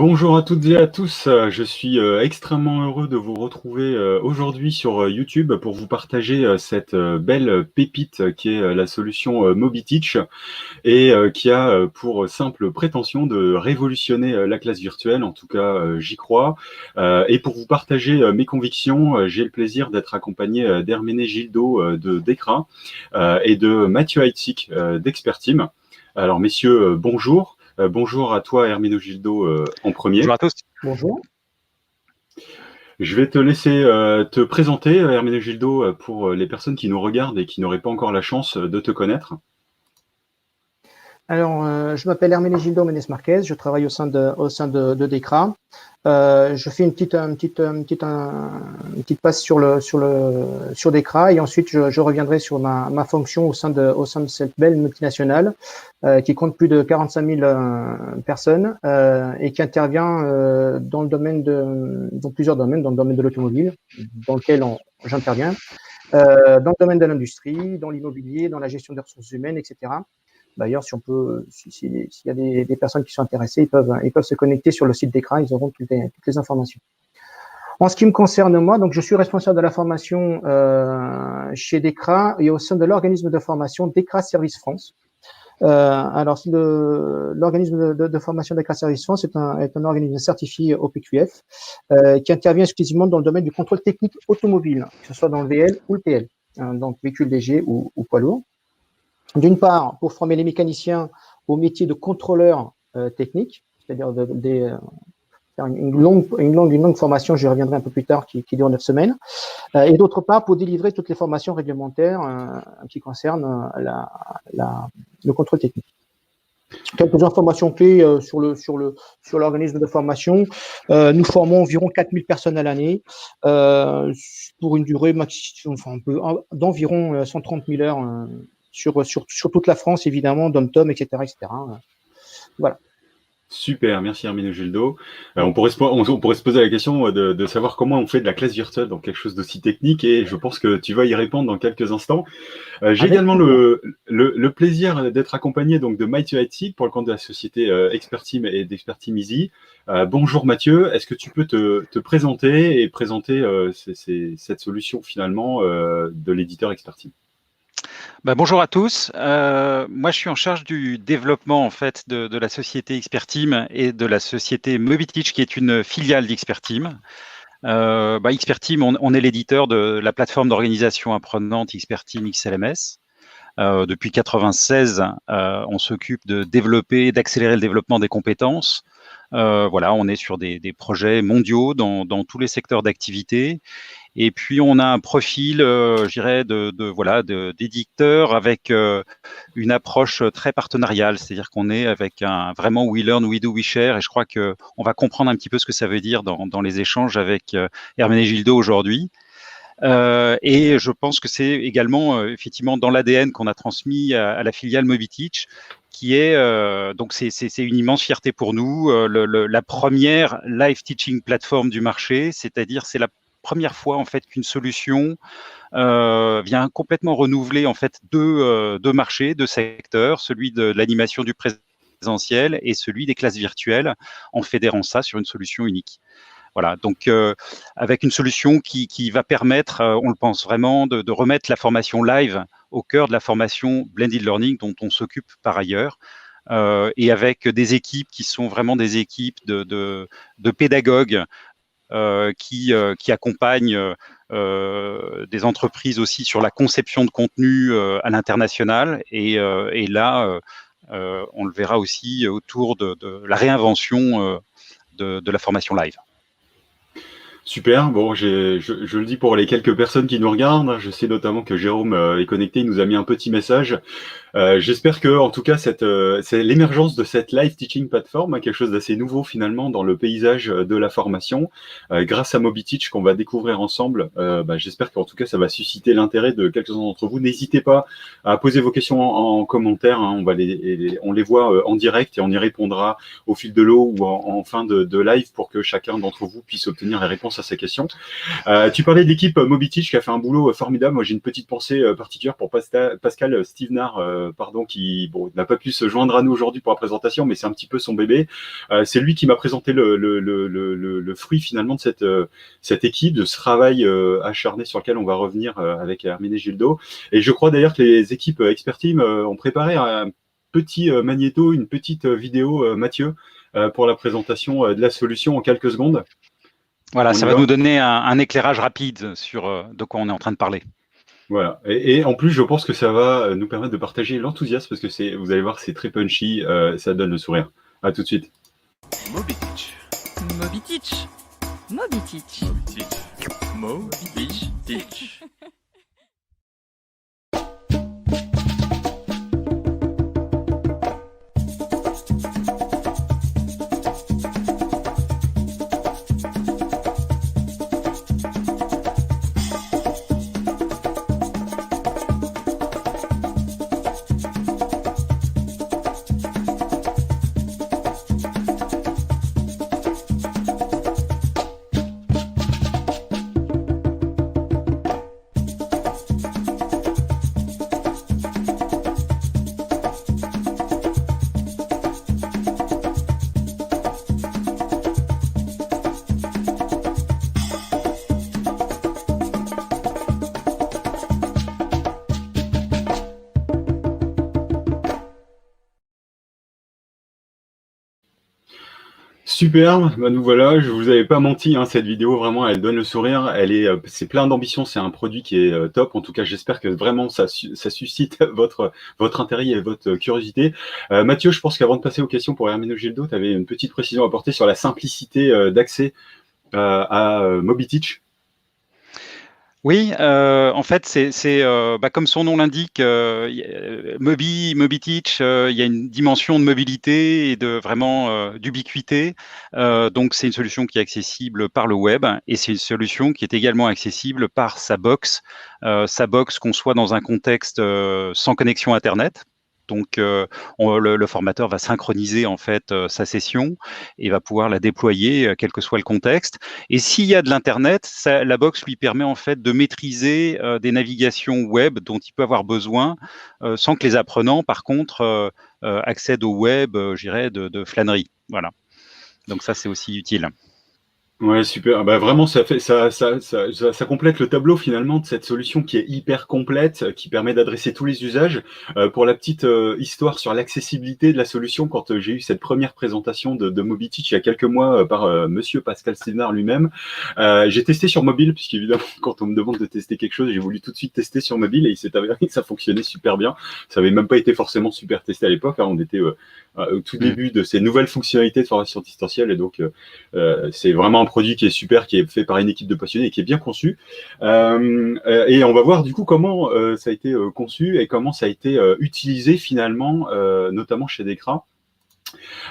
Bonjour à toutes et à tous, je suis extrêmement heureux de vous retrouver aujourd'hui sur YouTube pour vous partager cette belle pépite qui est la solution MobiTeach et qui a pour simple prétention de révolutionner la classe virtuelle, en tout cas j'y crois. Et pour vous partager mes convictions, j'ai le plaisir d'être accompagné d'Herménégildo de Decra et de Mathieu Heitzig d'Expertime. Alors messieurs, bonjour. Bonjour à toi, Herménégildo, en premier. Bonjour à tous. Bonjour. Je vais te laisser te présenter, Herménégildo, pour les personnes qui nous regardent et qui n'auraient pas encore la chance de te connaître. Alors, je m'appelle Herménégildo Ménez Marquez, je travaille au sein de Decra. Je fais une petite passe sur Decra et ensuite je reviendrai sur ma fonction au sein de cette belle multinationale qui compte plus de 45 000 personnes et qui intervient dans plusieurs domaines, dans le domaine de l'automobile, dans lequel j'interviens, dans le domaine de l'industrie, dans l'immobilier, dans la gestion des ressources humaines, etc. D'ailleurs, s'il y a des personnes qui sont intéressées, ils peuvent se connecter sur le site Decra, ils auront toutes les informations. En ce qui me concerne moi, donc je suis responsable de la formation chez Decra et au sein de l'organisme de formation Decra Service France. Alors, l'organisme de formation Decra Service France est un organisme certifié OPQF qui intervient exclusivement dans le domaine du contrôle technique automobile, que ce soit dans le VL ou le PL, donc véhicule léger ou poids lourd. D'une part, pour former les mécaniciens au métier de contrôleur technique, c'est-à-dire faire une longue formation, j'y reviendrai un peu plus tard, qui dure 9 semaines, et d'autre part, pour délivrer toutes les formations réglementaires qui concernent le contrôle technique. Quelques informations clés sur l'organisme de formation. Nous formons environ 4000 personnes à l'année pour une durée maximum, d'environ 130 000 heures sur toute la France, évidemment, dom-tom, etc., etc. Voilà. Super, merci Herménégildo. On pourrait se poser la question de savoir comment on fait de la classe virtuelle dans quelque chose d'aussi technique et je pense que tu vas y répondre dans quelques instants. J'ai également le plaisir d'être accompagné donc de Mathieu Heitzig pour le compte de la société Expertime et d'Expertime Easy. Bonjour Mathieu, est-ce que tu peux te présenter et présenter cette solution finalement de l'éditeur Expertime? Bonjour à tous. Moi, je suis en charge du développement en fait de la société Expertime et de la société MobiTeach, qui est une filiale d'Expertime. Expertime, on est l'éditeur de la plateforme d'organisation apprenante Expertime XLMS. Depuis 1996, on s'occupe de développer et d'accélérer le développement des compétences. On est sur des projets mondiaux dans tous les secteurs d'activité. Et puis, on a un profil, je dirais, d'éditeur avec une approche très partenariale. C'est-à-dire qu'on est avec vraiment we learn, we do, we share. Et je crois qu'on va comprendre un petit peu ce que ça veut dire dans les échanges avec Herménégildo aujourd'hui. Et je pense que c'est également effectivement dans l'ADN qu'on a transmis à la filiale MobiTeach, qui est donc c'est une immense fierté pour nous, la première live teaching plateforme du marché, c'est-à-dire c'est la première fois en fait qu'une solution vient complètement renouveler en fait deux marchés, deux secteurs, celui de l'animation du présentiel et celui des classes virtuelles, en fédérant ça sur une solution unique. Voilà, donc avec une solution qui va permettre, on le pense vraiment, de remettre la formation live au cœur de la formation blended learning dont on s'occupe par ailleurs, et avec des équipes qui sont vraiment des équipes de pédagogues qui accompagnent des entreprises aussi sur la conception de contenu à l'international, et là, on le verra aussi autour de la réinvention de la formation live. Super, bon, je le dis pour les quelques personnes qui nous regardent, je sais notamment que Jérôme est connecté, il nous a mis un petit message. J'espère que, en tout cas, c'est l'émergence de cette live teaching platform, quelque chose d'assez nouveau finalement dans le paysage de la formation, grâce à MobiTeach qu'on va découvrir ensemble. J'espère qu'en tout cas, ça va susciter l'intérêt de quelques-uns d'entre vous. N'hésitez pas à poser vos questions en commentaire, hein, on les voit en direct et on y répondra au fil de l'eau ou en fin de live pour que chacun d'entre vous puisse obtenir les réponses à ces questions. Tu parlais de l'équipe MobiTeach qui a fait un boulot formidable. Moi, j'ai une petite pensée particulière pour Pascal Stevenard pardon, qui n'a pas pu se joindre à nous aujourd'hui pour la présentation, mais c'est un petit peu son bébé. C'est lui qui m'a présenté le fruit finalement de cette équipe, de ce travail acharné sur lequel on va revenir avec Hermine et Gildo. Et je crois d'ailleurs que les équipes Expertime ont préparé un petit magnéto, une petite vidéo, Mathieu, pour la présentation de la solution en quelques secondes. Voilà, ça va nous donner un éclairage rapide sur de quoi on est en train de parler. Voilà. Et en plus, je pense que ça va nous permettre de partager l'enthousiasme parce que vous allez voir, c'est très punchy, ça donne le sourire. À tout de suite. Mobiteach. Mobiteach. Mobiteach. Mobiteach. Mobiteach. Super, bah nous voilà, je vous avais pas menti, hein, cette vidéo vraiment elle donne le sourire, c'est plein d'ambition, c'est un produit qui est top, en tout cas j'espère que vraiment ça suscite votre intérêt et votre curiosité. Mathieu, je pense qu'avant de passer aux questions pour Hermine Gildo, tu avais une petite précision à apporter sur la simplicité d'accès à Mobiteach. Oui, en fait, c'est comme son nom l'indique, Mobiteach, il y a une dimension de mobilité et de vraiment d'ubiquité. Donc, c'est une solution qui est accessible par le web et c'est une solution qui est également accessible par sa box qu'on soit dans un contexte sans connexion Internet. Donc, le formateur va synchroniser en fait sa session et va pouvoir la déployer, quel que soit le contexte. Et s'il y a de l'Internet, la box lui permet en fait de maîtriser des navigations web dont il peut avoir besoin, sans que les apprenants, par contre, accèdent au web, je dirais, de flânerie. Voilà. Donc ça, c'est aussi utile. Ouais, super. Bah, vraiment, ça complète le tableau finalement de cette solution qui est hyper complète, qui permet d'adresser tous les usages. Pour la petite histoire sur l'accessibilité de la solution, quand j'ai eu cette première présentation de Mobiteach il y a quelques mois par Monsieur Pascal Sténard lui-même, j'ai testé sur mobile, puisqu'évidemment, quand on me demande de tester quelque chose, j'ai voulu tout de suite tester sur mobile et il s'est avéré que ça fonctionnait super bien. Ça avait même pas été forcément super testé à l'époque, hein, on était au tout début de ces nouvelles fonctionnalités de formation distancielle et donc c'est vraiment un produit qui est super, qui est fait par une équipe de passionnés et qui est bien conçu. Et on va voir du coup comment ça a été conçu et comment ça a été utilisé finalement, notamment chez Decra.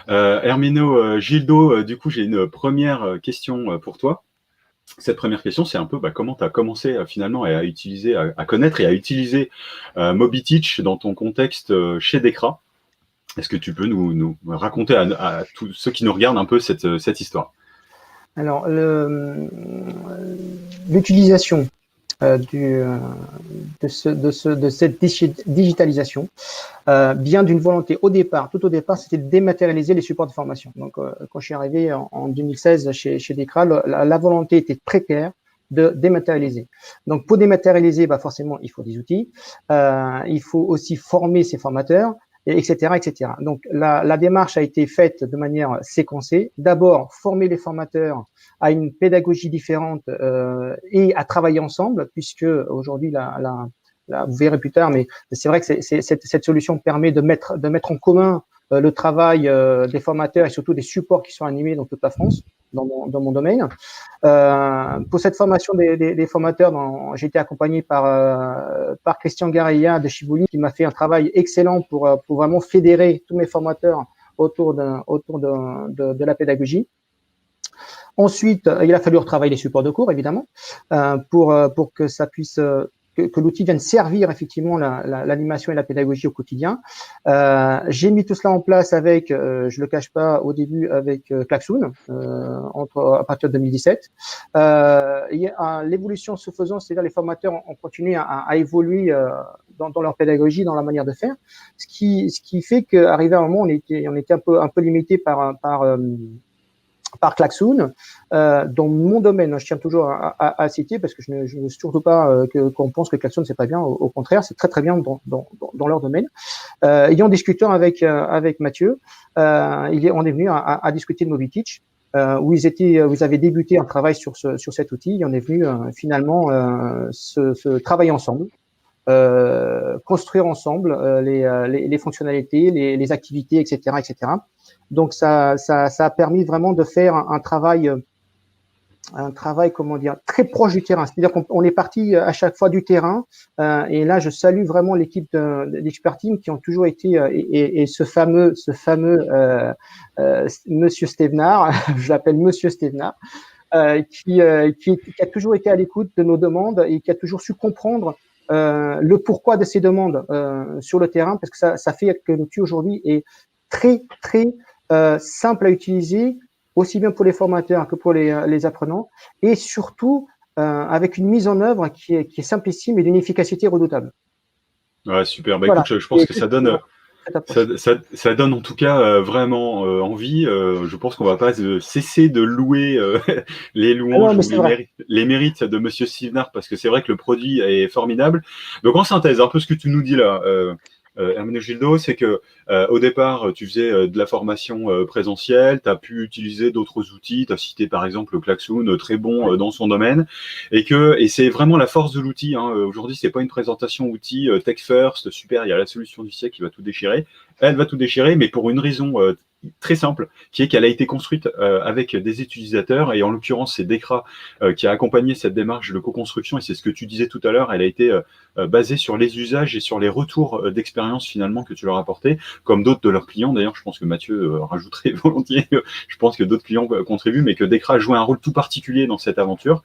Hermino Gildo, du coup j'ai une première question pour toi. Cette première question, c'est un peu comment tu as commencé finalement à utiliser, à connaître et à utiliser Mobiteach dans ton contexte chez Decra. Est-ce que tu peux nous raconter à tous ceux qui nous regardent un peu cette histoire? Alors, l'utilisation de cette digitalisation vient d'une volonté tout au départ, c'était de dématérialiser les supports de formation. Donc, quand je suis arrivé en 2016 chez Decra, la volonté était très claire de dématérialiser. Donc, pour dématérialiser, forcément, il faut des outils, il faut aussi former ses formateurs, etc., etc. Donc, la démarche a été faite de manière séquencée. D'abord, former les formateurs à une pédagogie différente et à travailler ensemble, puisque aujourd'hui, vous verrez plus tard, mais c'est vrai que cette solution permet de mettre en commun le travail des formateurs et surtout des supports qui sont animés dans toute la France, dans mon domaine. Pour cette formation des formateurs, j'ai été accompagné par Christian Gareya de Chibouli, qui m'a fait un travail excellent pour vraiment fédérer tous mes formateurs autour de la pédagogie. Ensuite, il a fallu retravailler les supports de cours, évidemment, pour que ça puisse que l'outil vienne servir effectivement l'animation et la pédagogie au quotidien. J'ai mis tout cela en place avec, je le cache pas, au début avec Klaxoon, à partir de 2017. L'évolution se faisant, c'est-à-dire les formateurs ont continué à évoluer dans leur pédagogie, dans la manière de faire, ce qui fait qu'arrivé à un moment, on était un peu limité par Klaxoon, dans mon domaine, je tiens toujours à citer parce que je ne veux surtout pas qu'on pense que Klaxoon c'est pas bien, au contraire, c'est très très bien dans leur domaine. Et en discutant avec Mathieu, on est venu à discuter de MobiTeach, où ils avaient débuté un travail sur cet outil, et on est venu finalement se travailler ensemble. Construire ensemble les fonctionnalités, les activités, etc., etc. Donc ça a permis vraiment de faire un travail, comment dire, très proche du terrain. C'est-à-dire qu'on est parti à chaque fois du terrain. Et là, je salue vraiment l'équipe d'Expertime qui ont toujours été et ce fameux Monsieur Stevenard, je l'appelle Monsieur Stevenard, qui a toujours été à l'écoute de nos demandes et qui a toujours su comprendre le pourquoi de ces demandes sur le terrain, parce que ça fait que l'outil aujourd'hui est très très simple à utiliser, aussi bien pour les formateurs que pour les apprenants, et surtout avec une mise en œuvre qui est simplissime et d'une efficacité redoutable. Ouais, super. Bah, Voilà. écoute, je pense que ça donne en tout cas vraiment envie. Je pense qu'on va pas cesser de louer les louanges ou les mérites de Monsieur Stevenard, parce que c'est vrai que le produit est formidable. Donc en synthèse, un peu ce que tu nous dis là, Hermenegildo, c'est que au départ, tu faisais de la formation présentielle, tu as pu utiliser d'autres outils, tu as cité par exemple le Klaxoon, très bon dans son domaine, et c'est vraiment la force de l'outil. Hein. Aujourd'hui, c'est pas une présentation outil tech first, super, il y a la solution du siècle qui va tout déchirer. Elle va tout déchirer, mais pour une raison très simple, qui est qu'elle a été construite avec des utilisateurs, et en l'occurrence, c'est Decra qui a accompagné cette démarche de co-construction, et c'est ce que tu disais tout à l'heure, elle a été basée sur les usages et sur les retours d'expérience finalement que tu leur apportais, comme d'autres de leurs clients. D'ailleurs, je pense que Mathieu rajouterait volontiers, je pense que d'autres clients contribuent, mais que Decra jouait un rôle tout particulier dans cette aventure.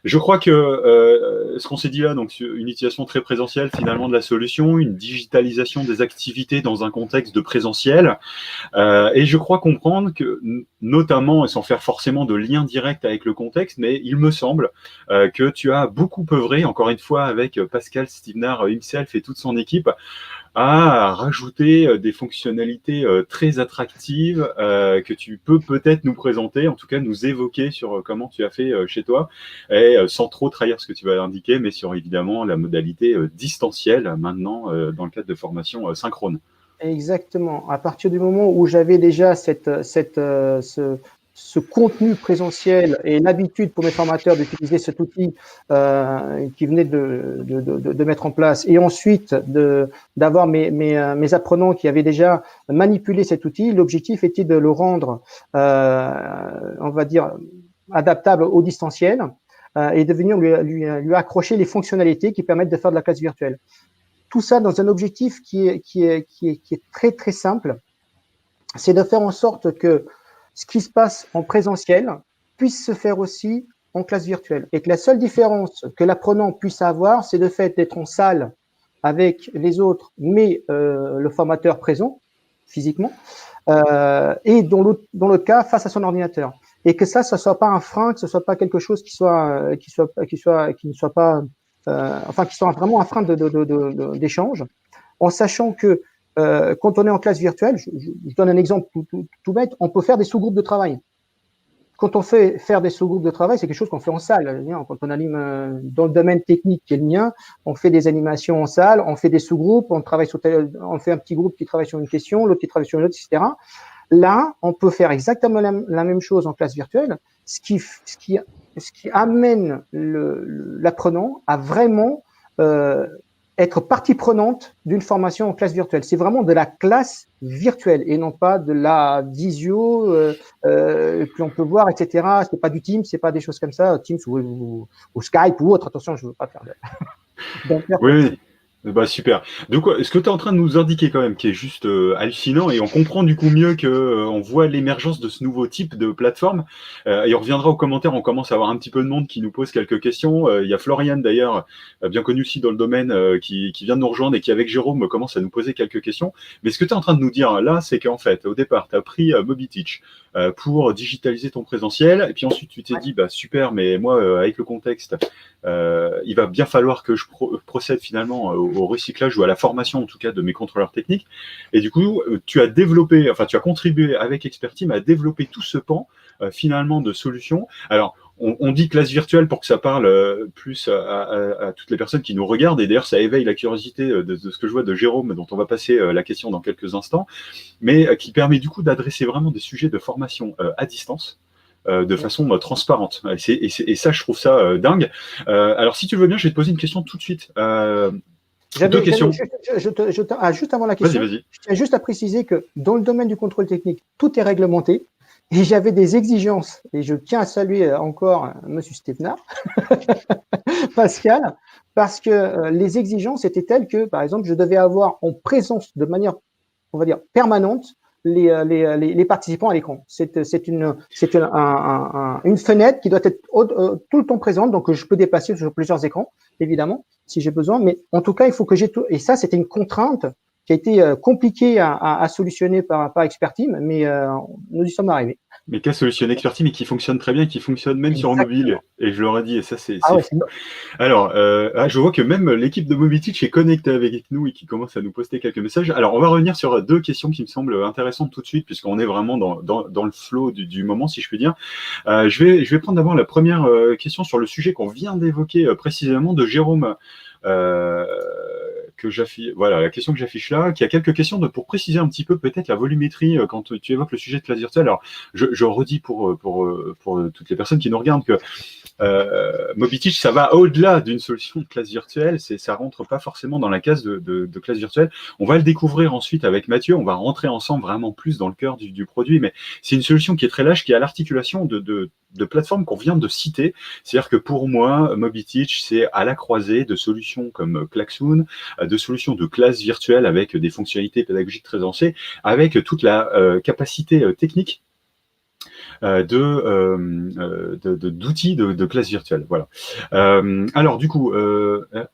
Je crois que ce qu'on s'est dit là, donc une utilisation très présentielle finalement de la solution, une digitalisation des activités dans un contexte de présentiel, et je crois comprendre que, notamment, et sans faire forcément de lien direct avec le contexte, mais il me semble que tu as beaucoup œuvré, encore une fois, avec Pascal Stevenard himself et toute son équipe, à rajouter des fonctionnalités très attractives que tu peux peut-être nous présenter, en tout cas nous évoquer sur comment tu as fait chez toi, et sans trop trahir ce que tu vas indiquer, mais sur évidemment la modalité distancielle maintenant dans le cadre de formation synchrone. Exactement. À partir du moment où j'avais déjà ce contenu présentiel et l'habitude pour mes formateurs d'utiliser cet outil qui venait de mettre en place, et ensuite d'avoir mes apprenants qui avaient déjà manipulé cet outil, l'objectif était de le rendre, on va dire, adaptable au distanciel et de venir lui accrocher les fonctionnalités qui permettent de faire de la classe virtuelle. Tout ça dans un objectif qui est très très simple, c'est de faire en sorte que ce qui se passe en présentiel puisse se faire aussi en classe virtuelle. Et que la seule différence que l'apprenant puisse avoir, c'est le fait d'être en salle avec les autres, mais le formateur présent, physiquement, et dans l'autre cas, face à son ordinateur. Et que ça ne soit pas un frein, que ce soit pas quelque chose qui ne soit pas, qui soit vraiment un frein d'échange, en sachant que quand on est en classe virtuelle, je donne un exemple tout bête, on peut faire des sous-groupes de travail. Quand on fait faire des sous-groupes de travail, c'est quelque chose qu'on fait en salle. Quand on anime dans le domaine technique qui est le mien, on fait des animations en salle, on fait des sous-groupes, on fait un petit groupe qui travaille sur une question, l'autre qui travaille sur une autre, etc. Là, on peut faire exactement la même chose en classe virtuelle, ce qui amène l'apprenant à vraiment être partie prenante d'une formation en classe virtuelle. C'est vraiment de la classe virtuelle et non pas de la visio que l'on peut voir, etc. C'est pas du Teams, c'est pas des choses comme ça, Teams ou Skype ou autre. Attention, je veux pas faire de... Oui. Bah super. Donc, ce que tu es en train de nous indiquer quand même, qui est juste hallucinant, et on comprend du coup mieux que on voit l'émergence de ce nouveau type de plateforme. Et on reviendra aux commentaires. On commence à avoir un petit peu de monde qui nous pose quelques questions. Il y a Florian d'ailleurs, bien connu aussi dans le domaine, qui vient de nous rejoindre et qui avec Jérôme commence à nous poser quelques questions. Mais ce que tu es en train de nous dire là, c'est qu'en fait, au départ, tu as pris MobiTeach pour digitaliser ton présentiel, et puis ensuite tu t'es dit, bah super, mais moi avec le contexte. Il va bien falloir que je procède finalement au recyclage ou à la formation en tout cas de mes contrôleurs techniques. Et du coup, tu as contribué avec Expertime à développer tout ce pan finalement de solutions. Alors, on dit classe virtuelle pour que ça parle plus à toutes les personnes qui nous regardent. Et d'ailleurs, ça éveille la curiosité de ce que je vois de Jérôme, dont on va passer la question dans quelques instants, mais qui permet du coup d'adresser vraiment des sujets de formation à distance. De façon transparente. Et ça, je trouve ça dingue. Alors, si tu veux bien, je vais te poser une question tout de suite. Deux questions. Juste avant la question, Vas-y. je tiens juste à préciser que dans le domaine du contrôle technique, tout est réglementé. Et j'avais des exigences, et je tiens à saluer encore Monsieur Stevenard, Pascal, parce que les exigences étaient telles que, par exemple, je devais avoir en présence de manière, on va dire, permanente les participants à l'écran. C'est une fenêtre qui doit être tout le temps présente, donc je peux dépasser sur plusieurs écrans, évidemment, si j'ai besoin, mais en tout cas, il faut que j'ai tout. Et ça, c'était une contrainte qui a été compliquée à solutionner par Expertime, mais nous y sommes arrivés. Mais qu'a solutionné Expertime et qui fonctionne très bien, qui fonctionne même sur mobile. Et je leur ai dit, et ça, c'est ouais, fou. Alors, je vois que même l'équipe de MobiTeach est connectée avec nous et qui commence à nous poster quelques messages. Alors, on va revenir sur deux questions qui me semblent intéressantes tout de suite, puisqu'on est vraiment dans le flow du moment, si je puis dire. Je vais prendre d'abord la première question sur le sujet qu'on vient d'évoquer précisément de Jérôme. Voilà, la question que j'affiche là, qui a quelques questions pour préciser un petit peu peut-être la volumétrie quand tu évoques le sujet de classe virtuelle. Alors, je redis pour toutes les personnes qui nous regardent que MobiTeach, ça va au-delà d'une solution de classe virtuelle, ça rentre pas forcément dans la case de classe virtuelle. On va le découvrir ensuite avec Mathieu, on va rentrer ensemble vraiment plus dans le cœur du produit, mais c'est une solution qui est très large, qui est à l'articulation de plateformes qu'on vient de citer. C'est-à-dire que pour moi, MobiTeach, c'est à la croisée de solutions comme Klaxoon, de solutions de classe virtuelle avec des fonctionnalités pédagogiques très avancées, avec toute la capacité technique d'outils de classe virtuelle. Voilà. Alors du coup,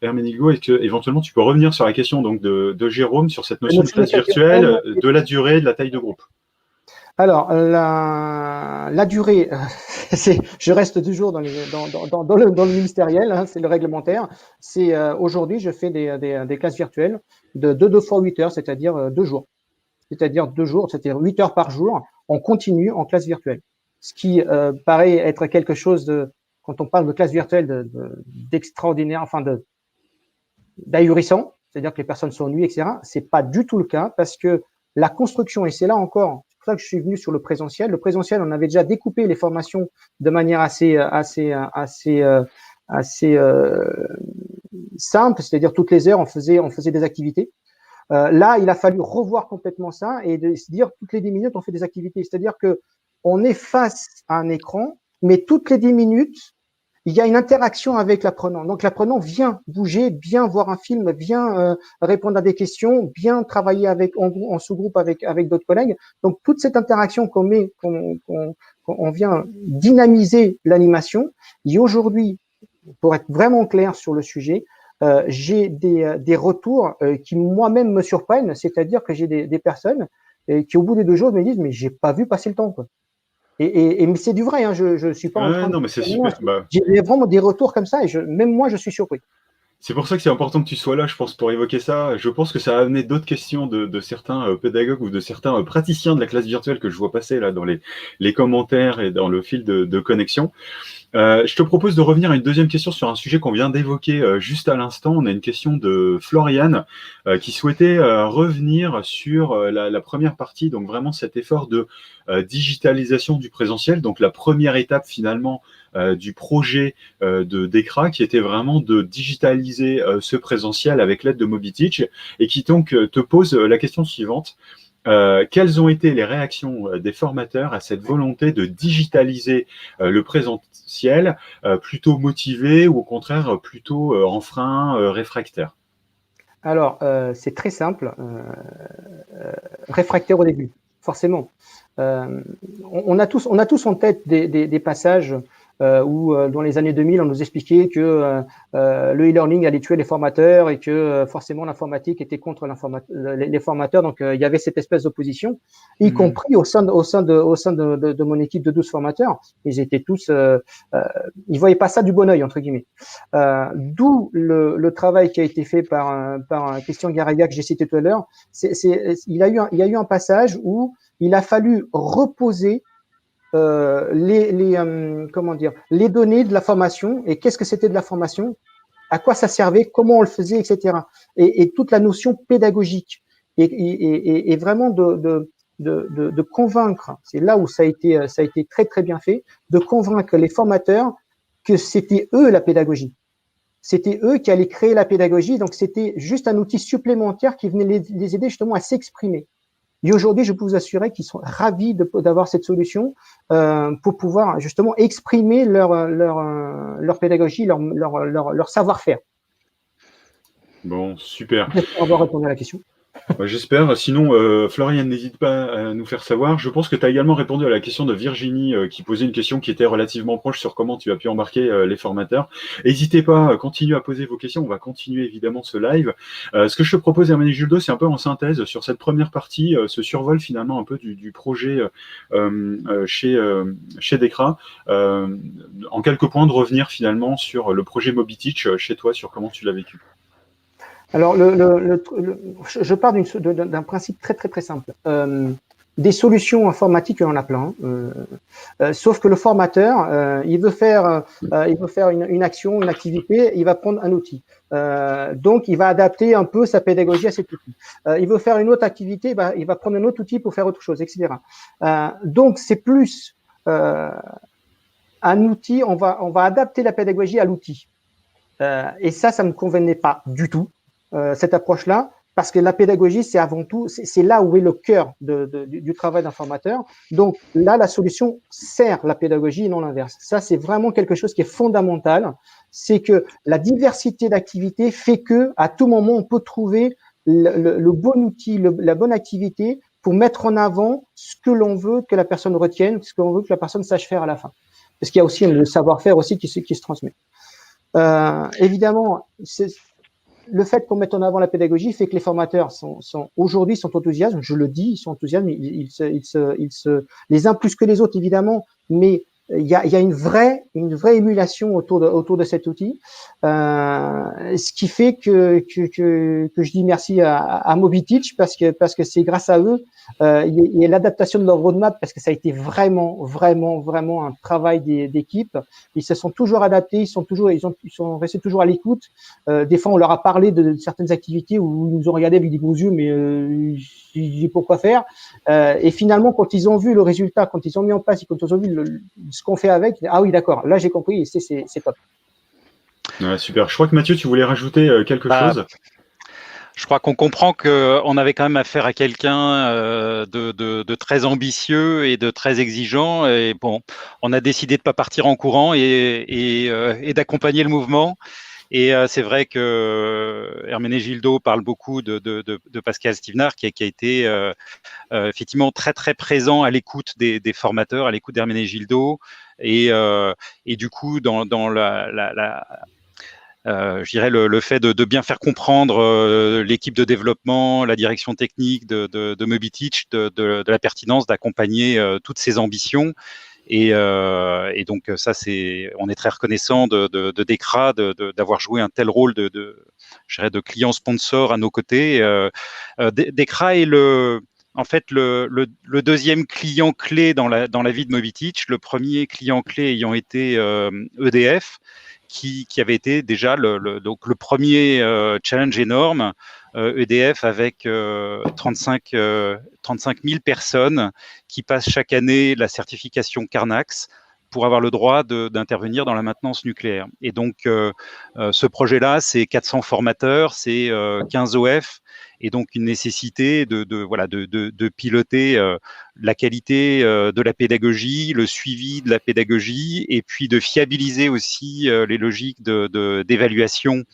Herménigo, est-ce que éventuellement tu peux revenir sur la question donc de Jérôme sur cette notion de classe virtuelle, de la durée, de la taille de groupe? Alors, la durée, je reste toujours dans le ministériel, hein, c'est le réglementaire. C'est aujourd'hui, je fais des classes virtuelles de 2 fois 8 heures, c'est-à-dire 2 jours. C'est-à-dire 2 jours, c'est-à-dire 8 heures par jour, on continue en classe virtuelle. Ce qui paraît être quelque chose quand on parle de classe virtuelle, d'extraordinaire, enfin d'ahurissant, c'est-à-dire que les personnes s'ennuient, etc. C'est pas du tout le cas parce que la construction, et c'est là encore, c'est pour ça que je suis venu sur le présentiel. Le présentiel, on avait déjà découpé les formations de manière assez simple, c'est-à-dire toutes les heures, on faisait des activités. Là, il a fallu revoir complètement ça et de se dire toutes les 10 minutes, on fait des activités. C'est-à-dire que on est face à un écran, mais toutes les 10 minutes, il y a une interaction avec l'apprenant. Donc, l'apprenant vient bouger, vient voir un film, vient répondre à des questions, vient travailler en sous-groupe avec d'autres collègues. Donc, toute cette interaction on vient dynamiser l'animation. Et aujourd'hui, pour être vraiment clair sur le sujet, j'ai des retours qui moi-même me surprennent, c'est-à-dire que j'ai des personnes qui, au bout des 2 jours, me disent « mais j'ai pas vu passer le temps ». Mais c'est du vrai, hein, je suis pas en train non, mais c'est super. J'ai vraiment des retours comme ça et même moi, je suis surpris. C'est pour ça que c'est important que tu sois là, je pense, pour évoquer ça. Je pense que ça a amené d'autres questions de certains pédagogues ou de certains praticiens de la classe virtuelle que je vois passer là dans les commentaires et dans le fil de connexion. Je te propose de revenir à une deuxième question sur un sujet qu'on vient d'évoquer juste à l'instant. On a une question de Florian qui souhaitait revenir sur la première partie, donc vraiment cet effort de digitalisation du présentiel, donc la première étape finalement du projet d'ECRA qui était vraiment de digitaliser ce présentiel avec l'aide de MobiTeach et qui donc te pose la question suivante. Quelles ont été les réactions des formateurs à cette volonté de digitaliser le présentiel, plutôt motivés ou au contraire plutôt en frein, réfractaires? Alors, c'est très simple. Réfractaire au début, forcément. On a tous en tête des passages où, dans les années 2000, on nous expliquait que le e-learning allait tuer les formateurs et que forcément l'informatique était contre les formateurs. Donc, il y avait cette espèce d'opposition, y compris au sein de mon équipe de 12 formateurs. Ils étaient tous, ils voyaient pas ça du bon œil, entre guillemets. D'où le travail qui a été fait par Christian Garriga, que j'ai cité tout à l'heure. Il y a eu un passage où il a fallu reposer les données de la formation et qu'est-ce que c'était de la formation, à quoi ça servait, comment on le faisait, etc. Et toute la notion pédagogique et vraiment de convaincre, c'est là où ça a été très très bien fait, de convaincre les formateurs que c'était eux la pédagogie. C'était eux qui allaient créer la pédagogie, donc c'était juste un outil supplémentaire qui venait les aider justement à s'exprimer. Et aujourd'hui, je peux vous assurer qu'ils sont ravis d'avoir cette solution pour pouvoir justement exprimer leur pédagogie, leur savoir-faire. Bon, super. J'espère avoir répondu à la question. J'espère. Sinon, Florian, n'hésite pas à nous faire savoir. Je pense que tu as également répondu à la question de Virginie qui posait une question qui était relativement proche sur comment tu as pu embarquer les formateurs. N'hésitez pas, continuez à poser vos questions. On va continuer évidemment ce live. Ce que je te propose, Hermenegildo, c'est un peu en synthèse sur cette première partie, ce survol finalement un peu du projet chez Decra. En quelques points, de revenir finalement sur le projet MobiTeach chez toi, sur comment tu l'as vécu. Alors, je pars d'un principe très très très simple. Des solutions informatiques, il y en a plein. Sauf que le formateur, il veut faire une action, une activité, il va prendre un outil. Donc, il va adapter un peu sa pédagogie à cet outil. Il veut faire une autre activité, il va prendre un autre outil pour faire autre chose, etc. Donc, c'est plus un outil. On va adapter la pédagogie à l'outil. Et ça me convenait pas du tout. Cette approche-là, parce que la pédagogie, c'est avant tout, c'est là où est le cœur du travail d'un formateur. Donc là, la solution sert la pédagogie et non l'inverse. Ça, c'est vraiment quelque chose qui est fondamental. C'est que la diversité d'activités fait que à tout moment, on peut trouver le bon outil, la bonne activité pour mettre en avant ce que l'on veut que la personne retienne, ce que l'on veut que la personne sache faire à la fin. Parce qu'il y a aussi le savoir-faire aussi qui se transmet. Évidemment, le fait qu'on mette en avant la pédagogie fait que les formateurs aujourd'hui sont enthousiastes. Je le dis, ils sont enthousiastes. Les uns plus que les autres évidemment, mais il y a une vraie émulation autour de cet outil, ce qui fait que je dis merci à MobiTeach parce que c'est grâce à eux il y a l'adaptation de leur roadmap parce que ça a été vraiment un travail d'équipe. Ils se sont toujours adaptés, ils sont restés toujours à l'écoute. Des fois on leur a parlé de certaines activités où ils nous ont regardé avec des gros yeux, mais pourquoi faire, et finalement quand ils ont vu le résultat, quand ils ont mis en place et quand ils ont vu ce qu'on fait avec, ah oui d'accord, là j'ai compris et c'est top. Ouais, super. Je crois que Mathieu, tu voulais rajouter quelque chose. Je crois qu'on comprend qu'on avait quand même affaire à quelqu'un de très ambitieux et de très exigeant. Et bon, on a décidé de pas partir en courant et d'accompagner le mouvement. Et c'est vrai que Hermenegildo parle beaucoup de Pascal Stivnar, qui a été effectivement très très présent à l'écoute des formateurs, à l'écoute d'Hermenegildo, et du coup dans je dirais le fait de bien faire comprendre l'équipe de développement, la direction technique de MobiTeach, de la pertinence d'accompagner toutes ces ambitions. Et donc ça, on est très reconnaissant de Decra d'avoir joué un tel rôle je dirais de client sponsor à nos côtés. Decra est en fait le deuxième client clé dans la vie de MobiTeach. Le premier client clé ayant été EDF. Qui avait été déjà donc le premier challenge énorme, EDF avec 35 000 personnes qui passent chaque année la certification Carnax pour avoir le droit d'intervenir dans la maintenance nucléaire. Et donc, ce projet-là, c'est 400 formateurs, c'est 15 OF, et donc une nécessité de piloter la qualité de la pédagogie, le suivi de la pédagogie, et puis de fiabiliser aussi les logiques d'évaluation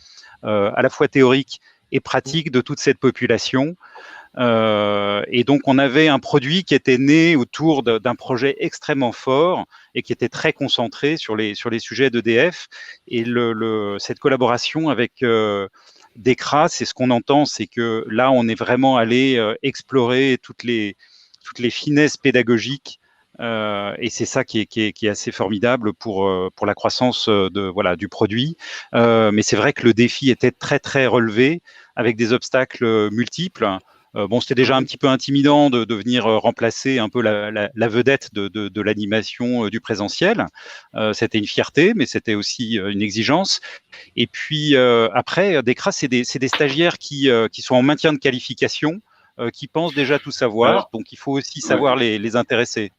à la fois théorique et pratique de toute cette population. Et donc, on avait un produit qui était né autour d'un projet extrêmement fort et qui était très concentré sur les sujets d'EDF. Et cette collaboration avec DECRA, c'est ce qu'on entend, c'est que là, on est vraiment allé explorer toutes les finesses pédagogiques. Et c'est ça qui est assez formidable pour la croissance du produit. Mais c'est vrai que le défi était très, très relevé avec des obstacles multiples. C'était déjà un petit peu intimidant de venir remplacer un peu la vedette de l'animation du présentiel. C'était une fierté, mais c'était aussi une exigence. Et puis après, DECRA, c'est des stagiaires qui sont en maintien de qualification, qui pensent déjà tout savoir. Alors, donc, il faut aussi savoir les intéresser.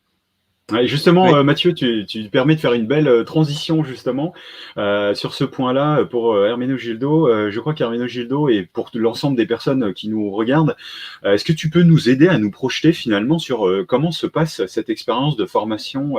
Ouais, justement, Oui. Mathieu, tu permets de faire une belle transition justement sur ce point-là pour Herménegildo. Je crois qu'Herménegildo et pour l'ensemble des personnes qui nous regardent, est-ce que tu peux nous aider à nous projeter finalement sur comment se passe cette expérience de formation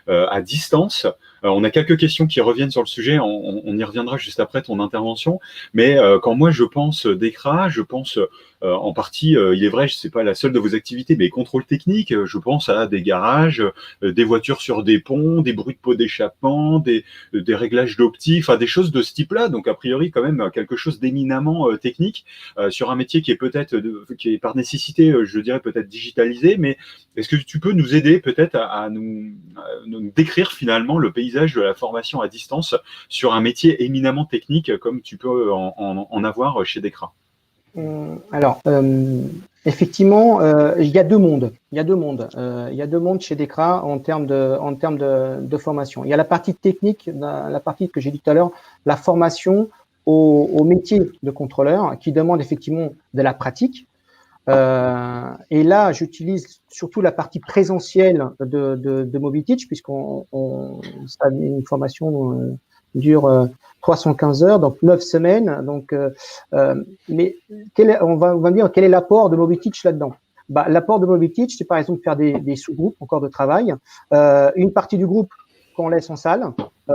à distance? On a quelques questions qui reviennent sur le sujet, on y reviendra juste après ton intervention, mais quand moi je pense DECRA, je pense en partie, il est vrai, c'est pas la seule de vos activités, mais contrôle technique, je pense à des garages, des voitures sur des ponts, des bruits de pots d'échappement, des réglages d'optique, enfin des choses de ce type-là. Donc a priori quand même quelque chose d'éminemment technique sur un métier qui est peut-être, qui est par nécessité, je dirais peut-être digitalisé. Mais est-ce que tu peux nous aider peut-être à nous décrire finalement le paysage de la formation à distance sur un métier éminemment technique comme tu peux en avoir chez DECRA? Alors, effectivement, il y a deux mondes. Il y a deux mondes chez DECRA en termes de formation. Il y a la partie technique, la partie que j'ai dit tout à l'heure, la formation au métier de contrôleur qui demande effectivement de la pratique. Et là, j'utilise surtout la partie présentielle de MobiTeach puisqu'on une formation dure 315 heures, donc 9 semaines. Donc, mais on va me dire quel est l'apport de MobiTeach là-dedans. L'apport de MobiTeach, c'est par exemple faire des sous-groupes encore de travail. Une partie du groupe qu'on laisse en salle,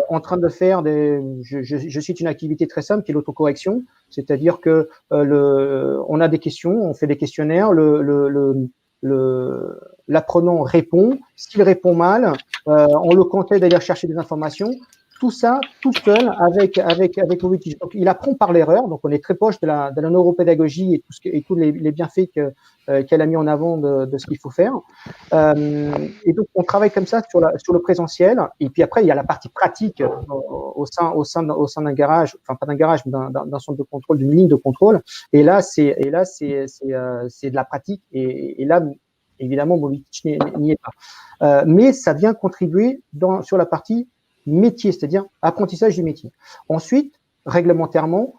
en train de faire je cite une activité très simple qui est l'autocorrection, c'est-à-dire que on a des questions, on fait des questionnaires, l'apprenant répond. S'il répond mal, on le conseille d'aller chercher des informations. Tout ça, tout seul, avec MobiTeach. Donc, il apprend par l'erreur. Donc, on est très proche de la neuropédagogie et tous les bienfaits qu'elle a mis en avant de ce qu'il faut faire. Et donc, on travaille comme ça sur le présentiel. Et puis après, il y a la partie pratique au sein d'un garage, enfin pas d'un garage, mais d'un centre de contrôle, d'une ligne de contrôle. Et là, c'est de la pratique. Et là, évidemment, MobiTeach n'y est pas. Mais ça vient contribuer sur la partie métier, c'est-à-dire apprentissage du métier. Ensuite, réglementairement,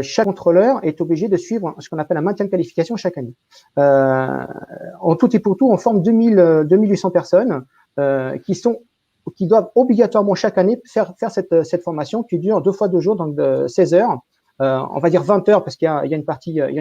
chaque contrôleur est obligé de suivre ce qu'on appelle un maintien de qualification chaque année. En tout et pour tout, on forme 2800 personnes qui doivent obligatoirement chaque année faire cette formation qui dure 2 fois 2 jours, donc de 16 heures. On va dire 20 heures parce qu'il y a une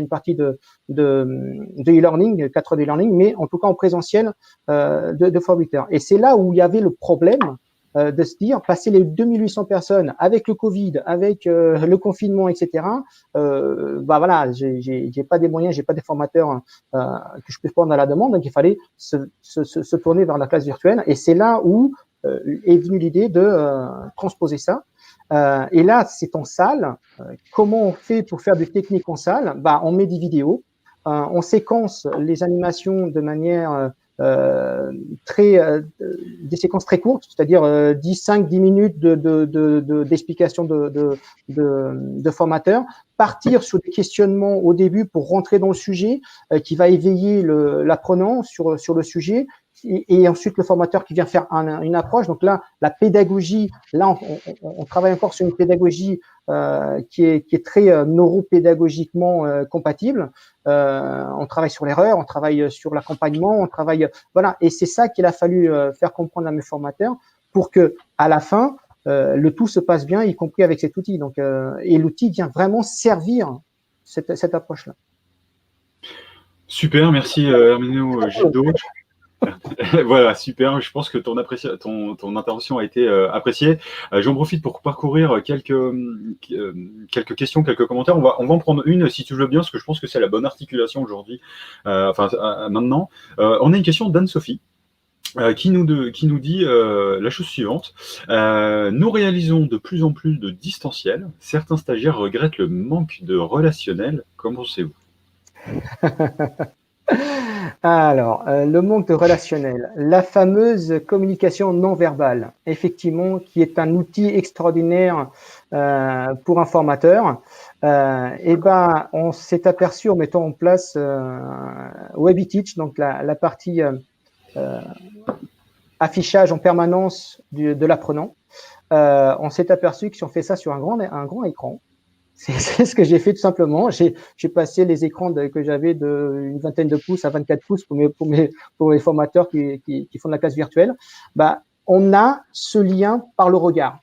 partie de e-learning, 4 heures d'e-learning, mais en tout cas en présentiel 2 fois 8 heures. Et c'est là où il y avait le problème de se dire, passer les 2800 personnes avec le Covid, avec le confinement, etc. Voilà, j'ai pas des moyens, j'ai pas des formateurs que je peux prendre à la demande, donc il fallait se tourner vers la classe virtuelle. Et c'est là où est venue l'idée de transposer ça. Et là, c'est en salle. Comment on fait pour faire du technique en salle? On met des vidéos, on séquence les animations de manière des séquences très courtes, c'est-à-dire 5-10 minutes d'explication de formateur, partir sur des questionnements au début pour rentrer dans le sujet qui va éveiller l'apprenant sur le sujet, et ensuite le formateur qui vient faire une approche. Donc là, la pédagogie, là on travaille encore sur une pédagogie qui est très neuropédagogiquement compatible. On travaille sur l'erreur, on travaille sur l'accompagnement, on travaille, voilà. Et c'est ça qu'il a fallu faire comprendre à mes formateurs pour que, à la fin, le tout se passe bien, y compris avec cet outil. Donc, et l'outil vient vraiment servir cette approche-là. Super, merci Herménegildo. Voilà, super. Je pense que ton intervention a été appréciée. J'en profite pour parcourir quelques questions, quelques commentaires. On va en prendre une, si tu veux bien, parce que je pense que c'est la bonne articulation aujourd'hui, maintenant. On a une question d'Anne-Sophie. Qui nous dit la chose suivante. Nous réalisons de plus en plus de distanciel. Certains stagiaires regrettent le manque de relationnel. Qu'en pensez-vous? Alors, le manque de relationnel, la fameuse communication non verbale, effectivement, qui est un outil extraordinaire pour un formateur. On s'est aperçu en mettant en place WebEteach, donc la partie affichage en permanence de l'apprenant. On s'est aperçu que si on fait ça sur un grand écran, c'est ce que j'ai fait tout simplement. J'ai passé les écrans que j'avais d'une vingtaine de pouces à 24 pouces pour mes formateurs qui font de la classe virtuelle. On a ce lien par le regard,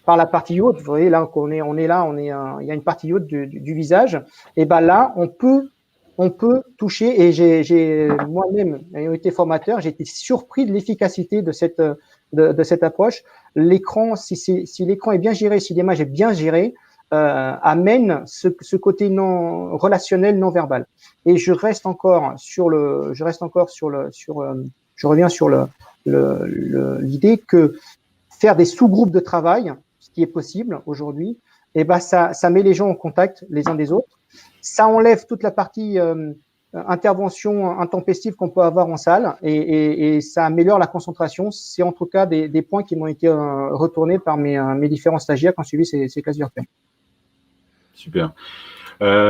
par la partie haute. Vous voyez là il y a une partie haute du visage. Et là, on peut toucher. Et j'ai moi-même, ayant été formateur, j'ai été surpris de l'efficacité de cette approche. L'écran, si l'écran est bien géré, si l'image est bien gérée, amène ce côté non relationnel, non verbal. Et je reviens sur l'idée que faire des sous-groupes de travail, ce qui est possible aujourd'hui, ça met les gens en contact les uns des autres. Ça enlève toute la partie intervention intempestive qu'on peut avoir en salle et ça améliore la concentration. C'est en tout cas des points qui m'ont été retournés par mes différents stagiaires qui ont suivi ces classes virtuelles. Super.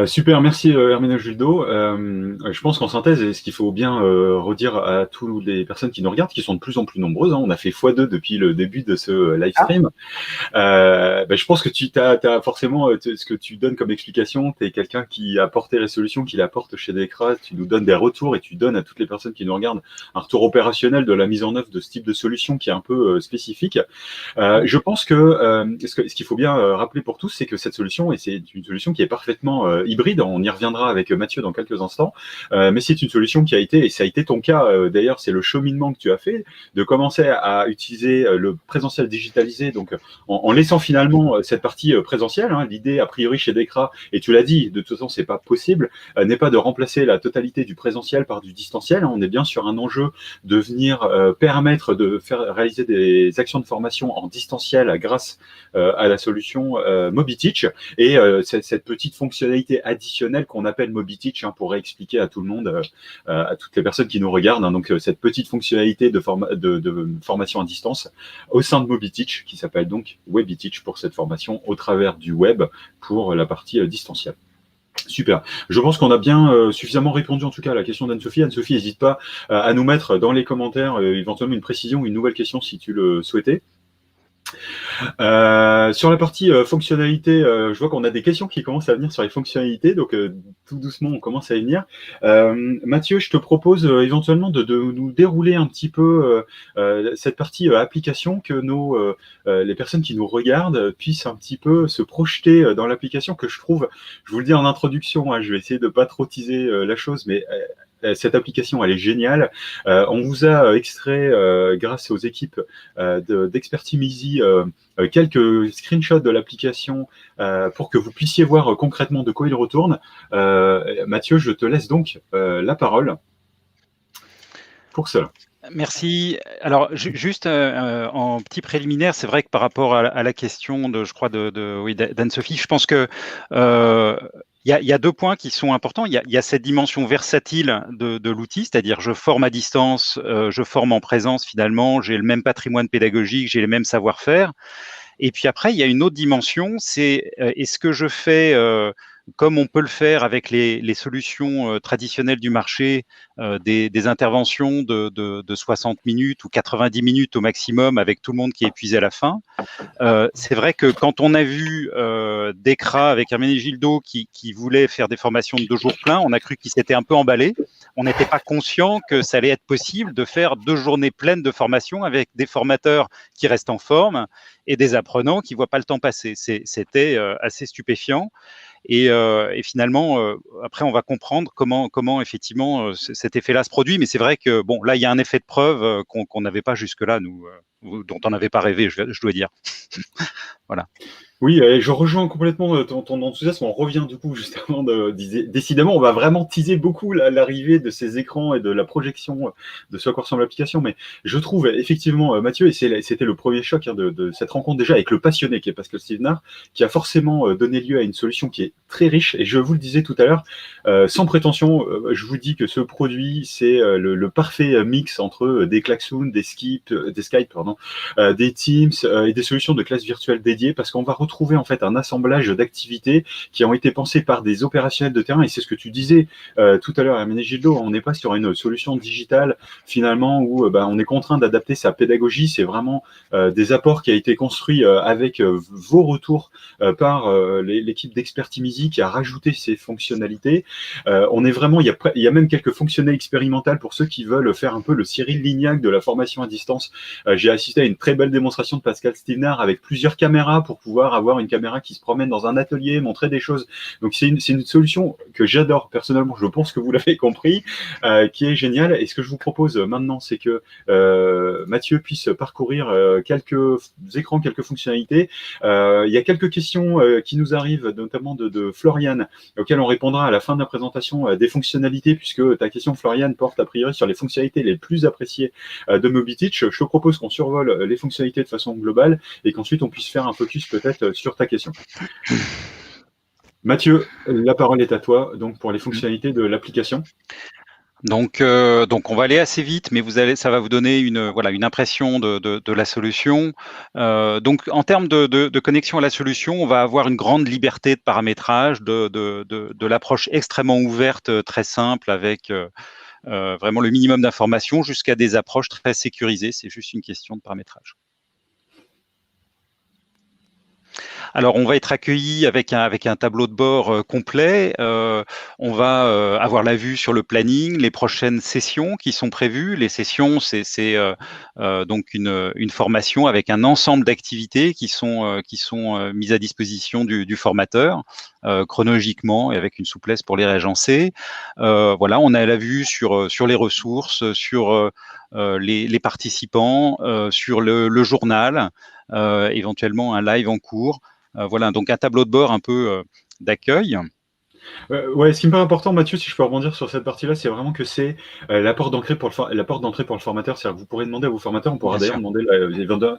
Super, merci Herménegildo. Je pense qu'en synthèse, ce qu'il faut bien redire à toutes les personnes qui nous regardent, qui sont de plus en plus nombreuses, on a fait x2 depuis le début de ce live stream. Je pense que tu as forcément ce que tu donnes comme explication, tu es quelqu'un qui a apporté les solutions, qui l'apporte chez Decra, tu nous donnes des retours et tu donnes à toutes les personnes qui nous regardent un retour opérationnel de la mise en œuvre de ce type de solution qui est un peu spécifique. Je pense que ce qu'il faut bien rappeler pour tous, c'est que cette solution, et c'est une solution qui est parfaitement hybride, on y reviendra avec Mathieu dans quelques instants, mais c'est une solution qui a été, et ça a été ton cas d'ailleurs, c'est le cheminement que tu as fait, de commencer à utiliser le présentiel digitalisé, donc en laissant finalement cette partie présentielle, l'idée a priori chez Decra, et tu l'as dit, de toute façon c'est pas possible, n'est pas de remplacer la totalité du présentiel par du distanciel, on est bien sur un enjeu de venir permettre de faire réaliser des actions de formation en distanciel grâce à la solution MobiTeach, et cette petite fonctionnalité additionnelle qu'on appelle MobiTeach, pour réexpliquer à tout le monde, à toutes les personnes qui nous regardent, donc cette petite fonctionnalité de formation à distance au sein de MobiTeach, qui s'appelle donc WebEteach pour cette formation au travers du web pour la partie distancielle. Super. Je pense qu'on a bien suffisamment répondu en tout cas à la question d'Anne-Sophie. Anne-Sophie, n'hésite pas à nous mettre dans les commentaires éventuellement une précision, une nouvelle question si tu le souhaitais. Sur la partie fonctionnalité, je vois qu'on a des questions qui commencent à venir sur les fonctionnalités, donc tout doucement on commence à y venir. Mathieu, je te propose éventuellement de nous dérouler un petit peu cette partie application, que les personnes qui nous regardent puissent un petit peu se projeter dans l'application, que je trouve, je vous le dis en introduction, je vais essayer de pas trop teaser la chose, mais cette application, elle est géniale. On vous a extrait, grâce aux équipes d'Expertime Easy, quelques screenshots de l'application pour que vous puissiez voir concrètement de quoi il retourne. Mathieu, je te laisse donc la parole pour cela. Merci. Alors, juste en petit préliminaire, c'est vrai que par rapport à la question d'Anne-Sophie, je pense que il y a deux points qui sont importants. Il y a cette dimension versatile de l'outil, c'est-à-dire je forme à distance, je forme en présence finalement, j'ai le même patrimoine pédagogique, j'ai les mêmes savoir-faire. Et puis après, il y a une autre dimension, c'est est-ce que je fais comme on peut le faire avec les solutions traditionnelles du marché, des interventions de 60 minutes ou 90 minutes au maximum avec tout le monde qui est épuisé à la fin. C'est vrai que quand on a vu Decra avec Herménegildo qui voulait faire des formations de 2 jours pleins, on a cru qu'il s'était un peu emballé. On n'était pas conscient que ça allait être possible de faire 2 journées pleines de formation avec des formateurs qui restent en forme et des apprenants qui ne voient pas le temps passer. C'était assez stupéfiant. Et finalement, après, on va comprendre comment effectivement cet effet-là se produit. Mais c'est vrai que bon, là, il y a un effet de preuve qu'on n'avait pas jusque-là, nous, dont on n'avait pas rêvé, je dois dire. Voilà. Oui, je rejoins complètement ton enthousiasme. On revient du coup juste avant décidément, on va vraiment teaser beaucoup l'arrivée de ces écrans et de la projection de ce à quoi ressemble l'application. Mais je trouve effectivement, Mathieu, et c'était le premier choc de cette rencontre déjà avec le passionné qui est Pascal Stevenard, qui a forcément donné lieu à une solution qui est très riche. Et je vous le disais tout à l'heure, sans prétention, je vous dis que ce produit, c'est le parfait mix entre des klaxons, des Skype, des Teams et des solutions de classe virtuelle dédiées, parce qu'on va retrouver en fait un assemblage d'activités qui ont été pensées par des opérationnels de terrain. Et c'est ce que tu disais tout à l'heure, Herménégildo, on n'est pas sur une solution digitale finalement où on est contraint d'adapter sa pédagogie. C'est vraiment des apports qui a été construit avec vos retours par l'équipe d'Expertimizy qui a rajouté ces fonctionnalités. On est vraiment, il y a même quelques fonctionnalités expérimentales pour ceux qui veulent faire un peu le Cyril Lignac de la formation à distance. J'ai assisté à une très belle démonstration de Pascal Stevenard avec plusieurs caméras pour pouvoir avoir une caméra qui se promène dans un atelier, montrer des choses. Donc c'est une solution que j'adore personnellement, je pense que vous l'avez compris, qui est géniale. Et ce que je vous propose maintenant, c'est que Mathieu puisse parcourir quelques écrans, quelques fonctionnalités. Il y a quelques questions qui nous arrivent, notamment de Floriane, auxquelles on répondra à la fin de la présentation des fonctionnalités, puisque ta question, Floriane, porte a priori sur les fonctionnalités les plus appréciées de MobiTeach. Je te propose qu'on survole les fonctionnalités de façon globale et qu'ensuite on puisse faire un focus peut-être sur ta question. Mathieu, la parole est à toi donc pour les fonctionnalités de l'application. Donc on va aller assez vite, mais ça va vous donner une impression de la solution. Donc en termes de connexion à la solution, on va avoir une grande liberté de paramétrage, de l'approche extrêmement ouverte, très simple, avec vraiment le minimum d'informations, jusqu'à des approches très sécurisées. C'est juste une question de paramétrage. Alors, on va être accueilli avec un tableau de bord complet. On va avoir la vue sur le planning, les prochaines sessions qui sont prévues. Les sessions, c'est donc une formation avec un ensemble d'activités qui sont mises à disposition du formateur chronologiquement et avec une souplesse pour les réagencer. Voilà, on a la vue sur les ressources, sur les participants, sur le journal, éventuellement un live en cours. Voilà, donc un tableau de bord un peu d'accueil. Ouais, ce qui me paraît important, Mathieu, si je peux rebondir sur cette partie-là, c'est vraiment que c'est la porte d'entrée pour le formateur. C'est-à-dire que vous pourrez demander à vos formateurs, on pourra d'ailleurs demander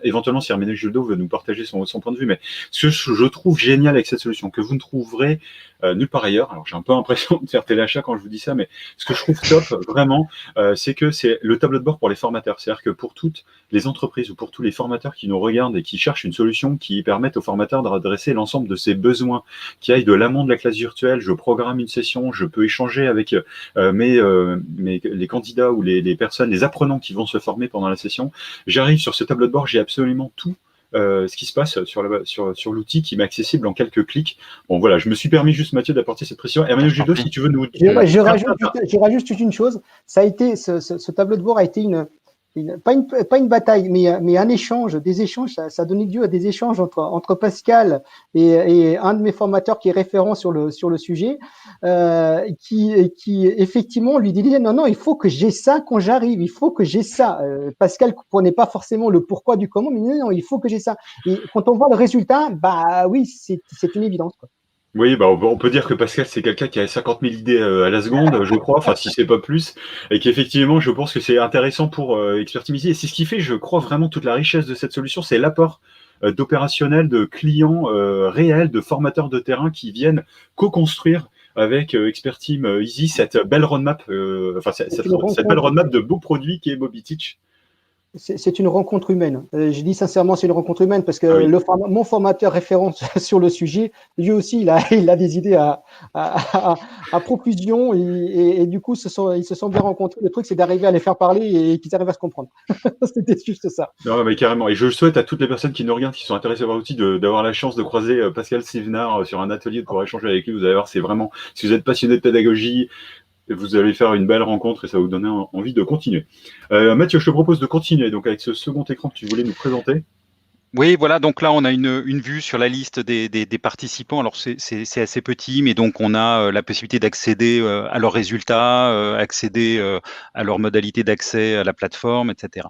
éventuellement si Herménégildo veut nous partager son point de vue, mais ce que je trouve génial avec cette solution, que vous ne trouverez nulle part ailleurs, alors j'ai un peu l'impression de faire téléachat quand je vous dis ça, mais ce que je trouve top, vraiment, c'est que c'est le tableau de bord pour les formateurs. C'est-à-dire que pour toutes les entreprises ou pour tous les formateurs qui nous regardent et qui cherchent une solution qui permette aux formateurs d'adresser l'ensemble de ses besoins, qui aillent de l'amont de la classe virtuelle, je programme une session, je peux échanger avec les candidats ou les personnes, les apprenants qui vont se former pendant la session. J'arrive sur ce tableau de bord, j'ai absolument tout ce qui se passe sur l'outil qui m'est accessible en quelques clics. Bon voilà, je me suis permis juste, Mathieu, d'apporter cette précision. Herménégildo, si tu veux nous... Je rajoute juste une chose. Ça a été, ce tableau de bord a été pas une bataille, mais un échange, des échanges. Ça a donné lieu à des échanges entre Pascal et un de mes formateurs qui est référent sur le sujet, qui effectivement lui disait non, il faut que j'ai ça quand j'arrive, il faut que j'ai ça. Pascal comprenait pas forcément le pourquoi du comment, mais non, il faut que j'ai ça. Et quand on voit le résultat, bah oui, c'est une évidence, quoi. Oui, on peut dire que Pascal, c'est quelqu'un qui a 50 000 idées à la seconde, je crois, enfin si c'est pas plus, et qu'effectivement, je pense que c'est intéressant pour Expertimizy. Et c'est ce qui fait, je crois, vraiment toute la richesse de cette solution, c'est l'apport d'opérationnels, de clients réels, de formateurs de terrain qui viennent co-construire avec Expertimizy cette belle roadmap, cette belle roadmap de beaux produits qui est MobiTeach. C'est une rencontre humaine. Je dis sincèrement, c'est une rencontre humaine parce que mon formateur référent sur le sujet, lui aussi, il a des idées à profusion et du coup, ils se sont bien rencontrés. Le truc, c'est d'arriver à les faire parler et qu'ils arrivent à se comprendre. C'était juste ça. Non, mais carrément. Et je souhaite à toutes les personnes qui nous regardent, qui sont intéressées par l'outil, d'avoir la chance de croiser Pascal Stevenard sur un atelier, de pouvoir échanger avec lui. Vous allez voir, c'est vraiment, si vous êtes passionné de pédagogie, vous allez faire une belle rencontre et ça va vous donner envie de continuer. Mathieu, je te propose de continuer donc avec ce second écran que tu voulais nous présenter. Oui, voilà, donc là, on a une vue sur la liste des participants. Alors, c'est assez petit, mais donc on a la possibilité d'accéder à leurs résultats, accéder à leurs modalités d'accès à la plateforme, etc.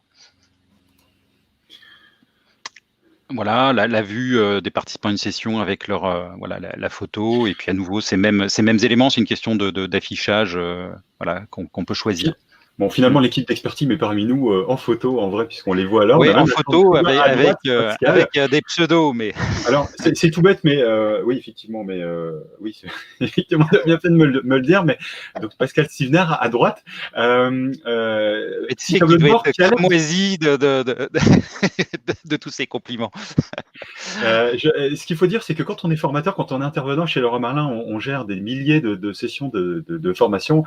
Voilà, la vue des participants à une session avec leur voilà, la photo, et puis à nouveau, ces mêmes éléments, c'est une question d'affichage voilà, qu'on peut choisir. Bon, finalement, l'équipe d'Expertime est parmi nous en photo, en vrai, puisqu'on les voit là. On Oui, a même en la chance photo, de voir à droite Pascal. avec des pseudos, mais Alors, c'est tout bête, mais oui, effectivement, mais oui, effectivement, tu as bien fait de me le dire, mais donc Pascal Stivner à droite. tu Petit sais tableau qu'il de doit bord être qui a l'air. cramoisi de tous ces compliments. Ce qu'il faut dire, c'est que quand on est formateur, quand on est intervenant chez Leroy Merlin, on gère des milliers de sessions de formation.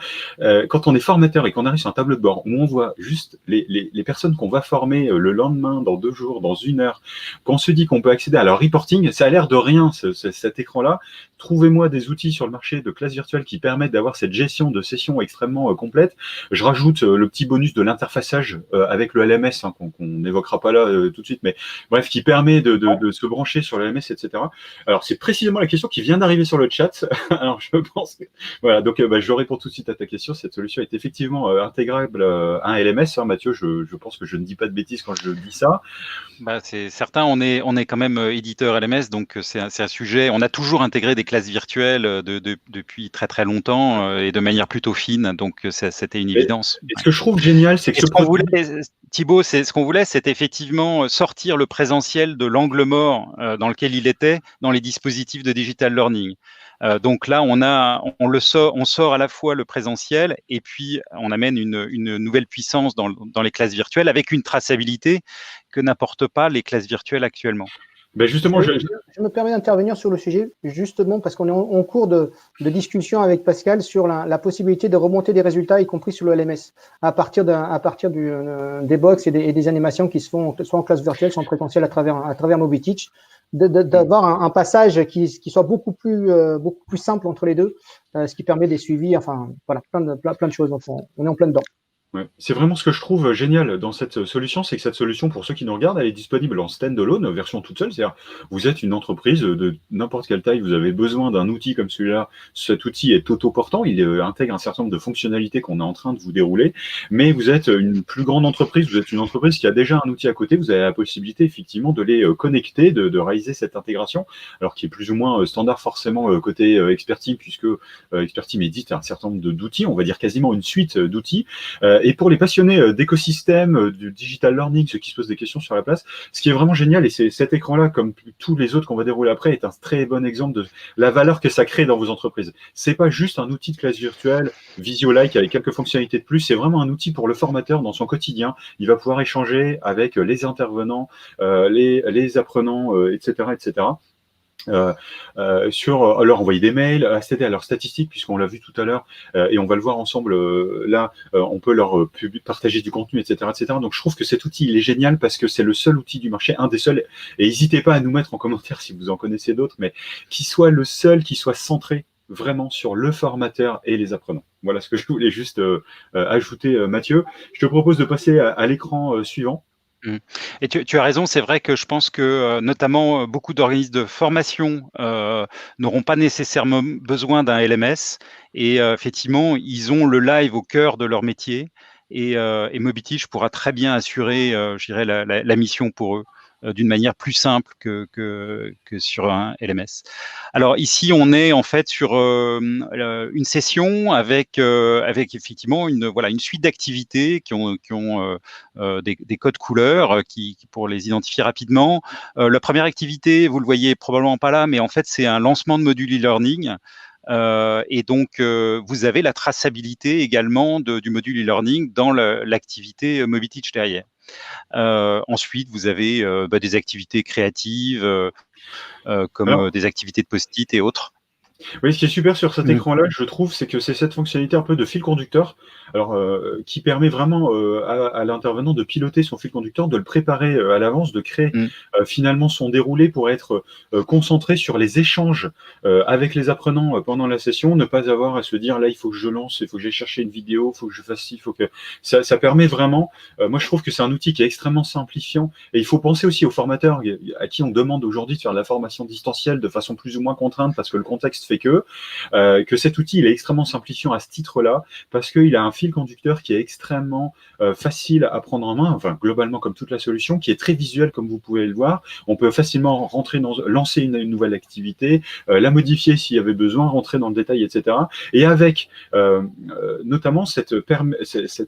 Quand on est formateur et qu'on arrive sur un tableau de bord où on voit juste les personnes qu'on va former le lendemain, dans 2 jours, dans 1 heure, qu'on se dit qu'on peut accéder à leur reporting, ça a l'air de rien, cet écran-là. Trouvez-moi des outils sur le marché de classe virtuelle qui permettent d'avoir cette gestion de session extrêmement complète. Je rajoute le petit bonus de l'interfaçage avec le LMS, hein, qu'on n'évoquera pas là tout de suite, mais bref, qui permet de se brancher sur le LMS, etc. Alors, c'est précisément la question qui vient d'arriver sur le chat. Alors, je pense que... Voilà, donc je réponds tout de suite à ta question. Cette solution est effectivement intégrable à un LMS. Hein, Mathieu, je pense que je ne dis pas de bêtises quand je dis ça. Bah, c'est certain, on est quand même éditeur LMS, donc c'est un sujet. On a toujours intégré des classes virtuelles depuis très très longtemps et de manière plutôt fine, donc c'était une évidence. Et ce que je trouve génial, c'est que ce qu'on voulait, Thibaut, ce qu'on voulait, c'est effectivement sortir le présentiel de l'angle mort dans lequel il était dans les dispositifs de digital learning. Donc là, on sort à la fois le présentiel et puis on amène une nouvelle puissance dans les classes virtuelles avec une traçabilité que n'apportent pas les classes virtuelles actuellement. Ben justement, je me permets d'intervenir sur le sujet, justement parce qu'on est en cours de discussion avec Pascal sur la possibilité de remonter des résultats, y compris sur le LMS, à partir des box et des animations qui se font soit en classe virtuelle, soit en présentiel à travers MobiTeach, d'avoir un passage qui soit beaucoup plus simple entre les deux, ce qui permet des suivis, enfin voilà, plein de choses. Donc on est en plein dedans. Ouais. C'est vraiment ce que je trouve génial dans cette solution, c'est que cette solution, pour ceux qui nous regardent, elle est disponible en stand-alone, version toute seule. C'est-à-dire, vous êtes une entreprise de n'importe quelle taille, vous avez besoin d'un outil comme celui-là. Cet outil est autoportant, il intègre un certain nombre de fonctionnalités qu'on est en train de vous dérouler. Mais vous êtes une plus grande entreprise, vous êtes une entreprise qui a déjà un outil à côté. Vous avez la possibilité effectivement de les connecter, de réaliser cette intégration, alors qui est plus ou moins standard forcément côté Expertime, puisque Expertime édite un certain nombre d'outils, on va dire quasiment une suite d'outils. Et pour les passionnés d'écosystème, du digital learning, ceux qui se posent des questions sur la place, ce qui est vraiment génial, et c'est cet écran-là, comme tous les autres qu'on va dérouler après, est un très bon exemple de la valeur que ça crée dans vos entreprises. C'est pas juste un outil de classe virtuelle, Visio-like, avec quelques fonctionnalités de plus, c'est vraiment un outil pour le formateur dans son quotidien. Il va pouvoir échanger avec les intervenants, les apprenants, etc., etc. Sur leur envoyer des mails, accéder à leurs statistiques, puisqu'on l'a vu tout à l'heure, et on va le voir ensemble là, on peut leur partager du contenu, etc., etc. Donc je trouve que cet outil, il est génial parce que c'est le seul outil du marché, un des seuls, et n'hésitez pas à nous mettre en commentaire si vous en connaissez d'autres, mais qui soit le seul, qui soit centré vraiment sur le formateur et les apprenants. Voilà ce que je voulais juste ajouter, Mathieu. Je te propose de passer à l'écran suivant. Et tu as raison, c'est vrai que je pense que notamment beaucoup d'organismes de formation n'auront pas nécessairement besoin d'un LMS et effectivement, ils ont le live au cœur de leur métier et MobiTeach pourra très bien assurer, je dirais, la mission pour eux d'une manière plus simple que sur un LMS. Alors ici, on est en fait sur une session avec effectivement une suite d'activités qui ont des codes couleurs pour les identifier rapidement. La première activité, vous le voyez probablement pas là, mais en fait, c'est un lancement de module e-learning. Et donc, vous avez la traçabilité également du module e-learning dans l'activité MobiTeach derrière. Ensuite, vous avez des activités créatives comme des activités de post-it et autres. Oui, ce qui est super sur cet écran-là, je trouve, c'est que c'est cette fonctionnalité un peu de fil conducteur. alors qui permet vraiment à l'intervenant de piloter son fil conducteur, de le préparer à l'avance, de créer finalement son déroulé pour être concentré sur les échanges avec les apprenants pendant la session, ne pas avoir à se dire là il faut que je lance, il faut que j'aille chercher une vidéo, il faut que je fasse ci, il faut que ça permet vraiment. Moi je trouve que c'est un outil qui est extrêmement simplifiant et il faut penser aussi aux formateurs à qui on demande aujourd'hui de faire de la formation distancielle de façon plus ou moins contrainte parce que le contexte fait que cet outil il est extrêmement simplifiant à ce titre-là parce qu'il a un fil conducteur qui est extrêmement facile à prendre en main, enfin globalement comme toute la solution, qui est très visuel comme vous pouvez le voir. On peut facilement lancer une nouvelle activité, la modifier s'il y avait besoin, rentrer dans le détail, etc. Et avec notamment cette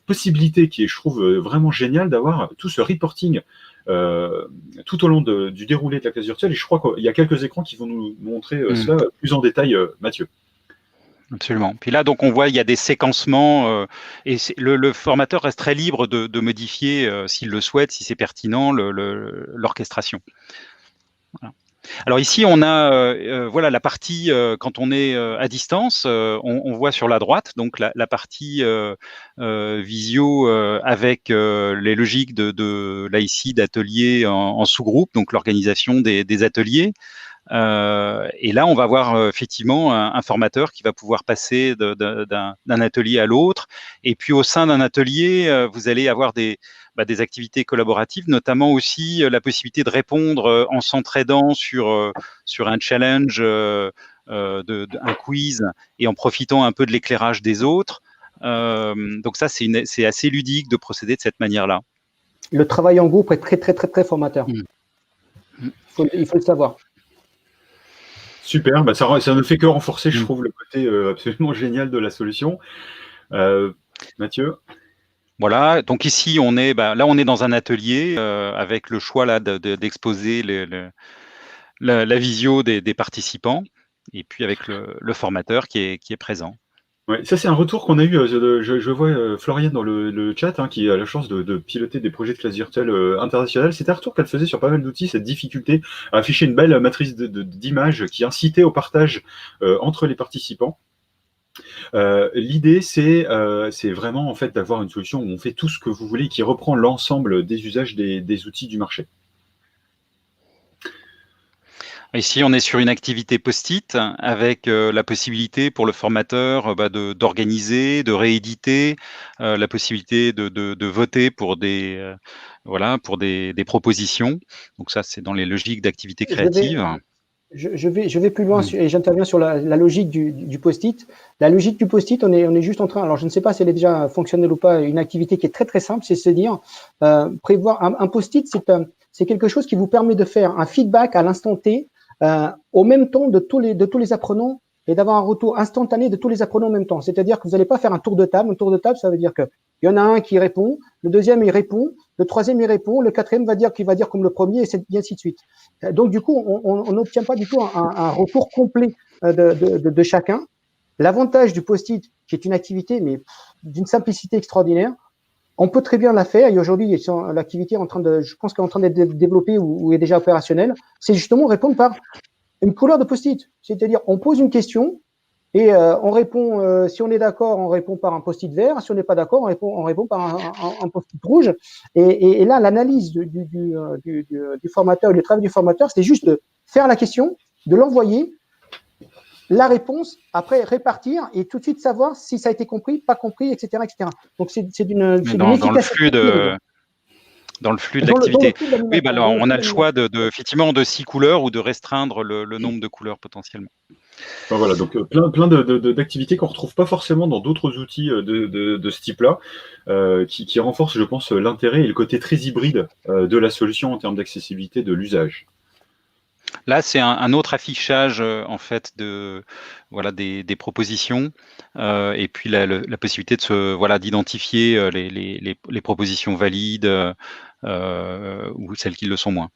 possibilité qui est, je trouve, vraiment géniale d'avoir tout ce reporting tout au long du déroulé de la classe virtuelle. Et je crois qu'il y a quelques écrans qui vont nous montrer cela plus en détail, Mathieu. Absolument. Puis là, donc, on voit il y a des séquencements et le formateur reste très libre de modifier, s'il le souhaite, si c'est pertinent, l'orchestration. Voilà. Alors ici, on a voilà la partie quand on est à distance, on voit sur la droite donc la partie visio avec les logiques là ici d'ateliers en sous-groupe, donc l'organisation des ateliers. Et là, on va voir effectivement un formateur qui va pouvoir passer d'un atelier à l'autre. Et puis au sein d'un atelier, vous allez avoir des activités collaboratives, notamment aussi la possibilité de répondre en s'entraidant sur un challenge, un quiz, et en profitant un peu de l'éclairage des autres. Donc ça, c'est assez ludique de procéder de cette manière-là. Le travail en groupe est très, très, très, très formateur. Il faut le savoir. Super, ça ne fait que renforcer, je trouve, le côté absolument génial de la solution. Mathieu? Voilà, donc ici, on est dans un atelier avec le choix là d'exposer la visio des participants, et puis avec le formateur qui est présent. Ouais, ça c'est un retour qu'on a eu. Je vois Floriane dans le chat qui a la chance de piloter des projets de classe virtuelle internationale. C'était un retour qu'elle faisait sur pas mal d'outils, cette difficulté à afficher une belle matrice d'images qui incitait au partage entre les participants. L'idée c'est vraiment en fait d'avoir une solution où on fait tout ce que vous voulez, qui reprend l'ensemble des usages des outils du marché. Ici, on est sur une activité post-it avec la possibilité pour le formateur d'organiser, de rééditer, la possibilité de voter pour des propositions. Donc ça, c'est dans les logiques d'activité créative. Je vais plus loin et j'interviens sur la logique du post-it. La logique du post-it, on est juste en train, alors je ne sais pas si elle est déjà fonctionnelle ou pas, une activité qui est très très simple, c'est se dire, prévoir un post-it, c'est quelque chose qui vous permet de faire un feedback à l'instant T, au même temps de tous les apprenants, et d'avoir un retour instantané de tous les apprenants en même temps. C'est-à-dire que vous n'allez pas faire un tour de table. Un tour de table, ça veut dire qu'il y en a un qui répond, le deuxième il répond, le troisième il répond, le quatrième va dire comme le premier, et ainsi de suite. Donc du coup, on n'obtient pas du tout un retour complet de chacun. L'avantage du post-it, qui est une activité mais d'une simplicité extraordinaire, on peut très bien la faire. Et aujourd'hui, l'activité je pense qu'elle est en train d'être développée ou est déjà opérationnelle. C'est justement répondre par une couleur de post-it. C'est-à-dire, on pose une question et on répond. Si on est d'accord, on répond par un post-it vert. Si on n'est pas d'accord, on répond par un post-it rouge. Et là, l'analyse du formateur, le travail du formateur, c'est juste de faire la question, de l'envoyer, la réponse, après répartir et tout de suite savoir si ça a été compris, pas compris, etc., etc. Donc c'est d'une efficacité. Dans le flux de l'activité. Oui, alors on a le choix effectivement de 6 couleurs ou de restreindre le nombre de couleurs potentiellement. Enfin, voilà, donc plein d'activités qu'on ne retrouve pas forcément dans d'autres outils de ce type-là, qui renforcent, je pense, l'intérêt et le côté très hybride de la solution en termes d'accessibilité de l'usage. Là, c'est un autre affichage en fait des propositions et puis la possibilité d'identifier les propositions valides ou celles qui le sont moins.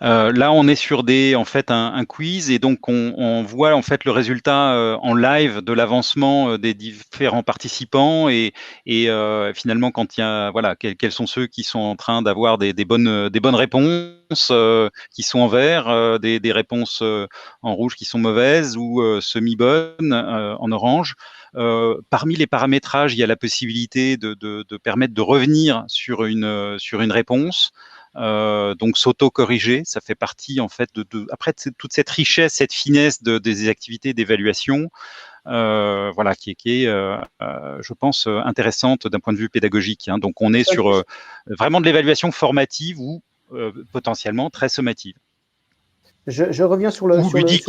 Là, on est sur en fait, un quiz et donc on voit en fait le résultat en live de l'avancement des différents participants et finalement quand il y a voilà quels sont ceux qui sont en train d'avoir des bonnes réponses qui sont en vert, des réponses en rouge qui sont mauvaises ou semi-bonnes en orange. Parmi les paramétrages, il y a la possibilité de permettre de revenir sur une réponse. Donc s'auto-corriger, ça fait partie en fait après toute cette richesse, cette finesse des activités d'évaluation, voilà, qui est je pense intéressante d'un point de vue pédagogique. Hein. Donc on est sur vraiment de l'évaluation formative ou potentiellement très sommative. Je reviens sur le ludique.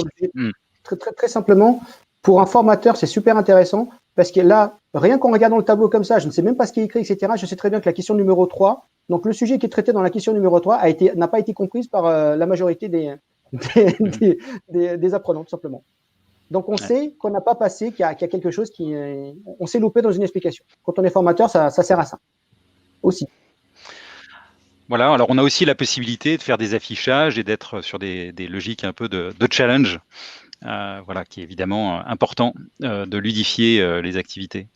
Très simplement. Pour un formateur, c'est super intéressant parce que là, rien qu'en regardant le tableau comme ça, je ne sais même pas ce qui est écrit, etc. Je sais très bien que la question numéro 3, donc le sujet qui est traité dans la question numéro 3 n'a pas été comprise par la majorité des apprenants, tout simplement. Donc on sait qu'on n'a pas passé, qu'il y a quelque chose on s'est loupé dans une explication. Quand on est formateur, ça sert à ça aussi. Voilà, alors on a aussi la possibilité de faire des affichages et d'être sur des logiques un peu de challenge. Voilà, qui est évidemment important de ludifier les activités.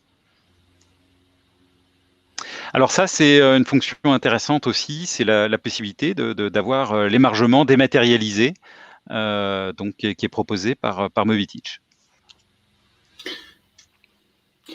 Alors ça, c'est une fonction intéressante aussi, c'est la possibilité d'avoir l'émargement dématérialisé, donc qui est proposé par Mobiteach.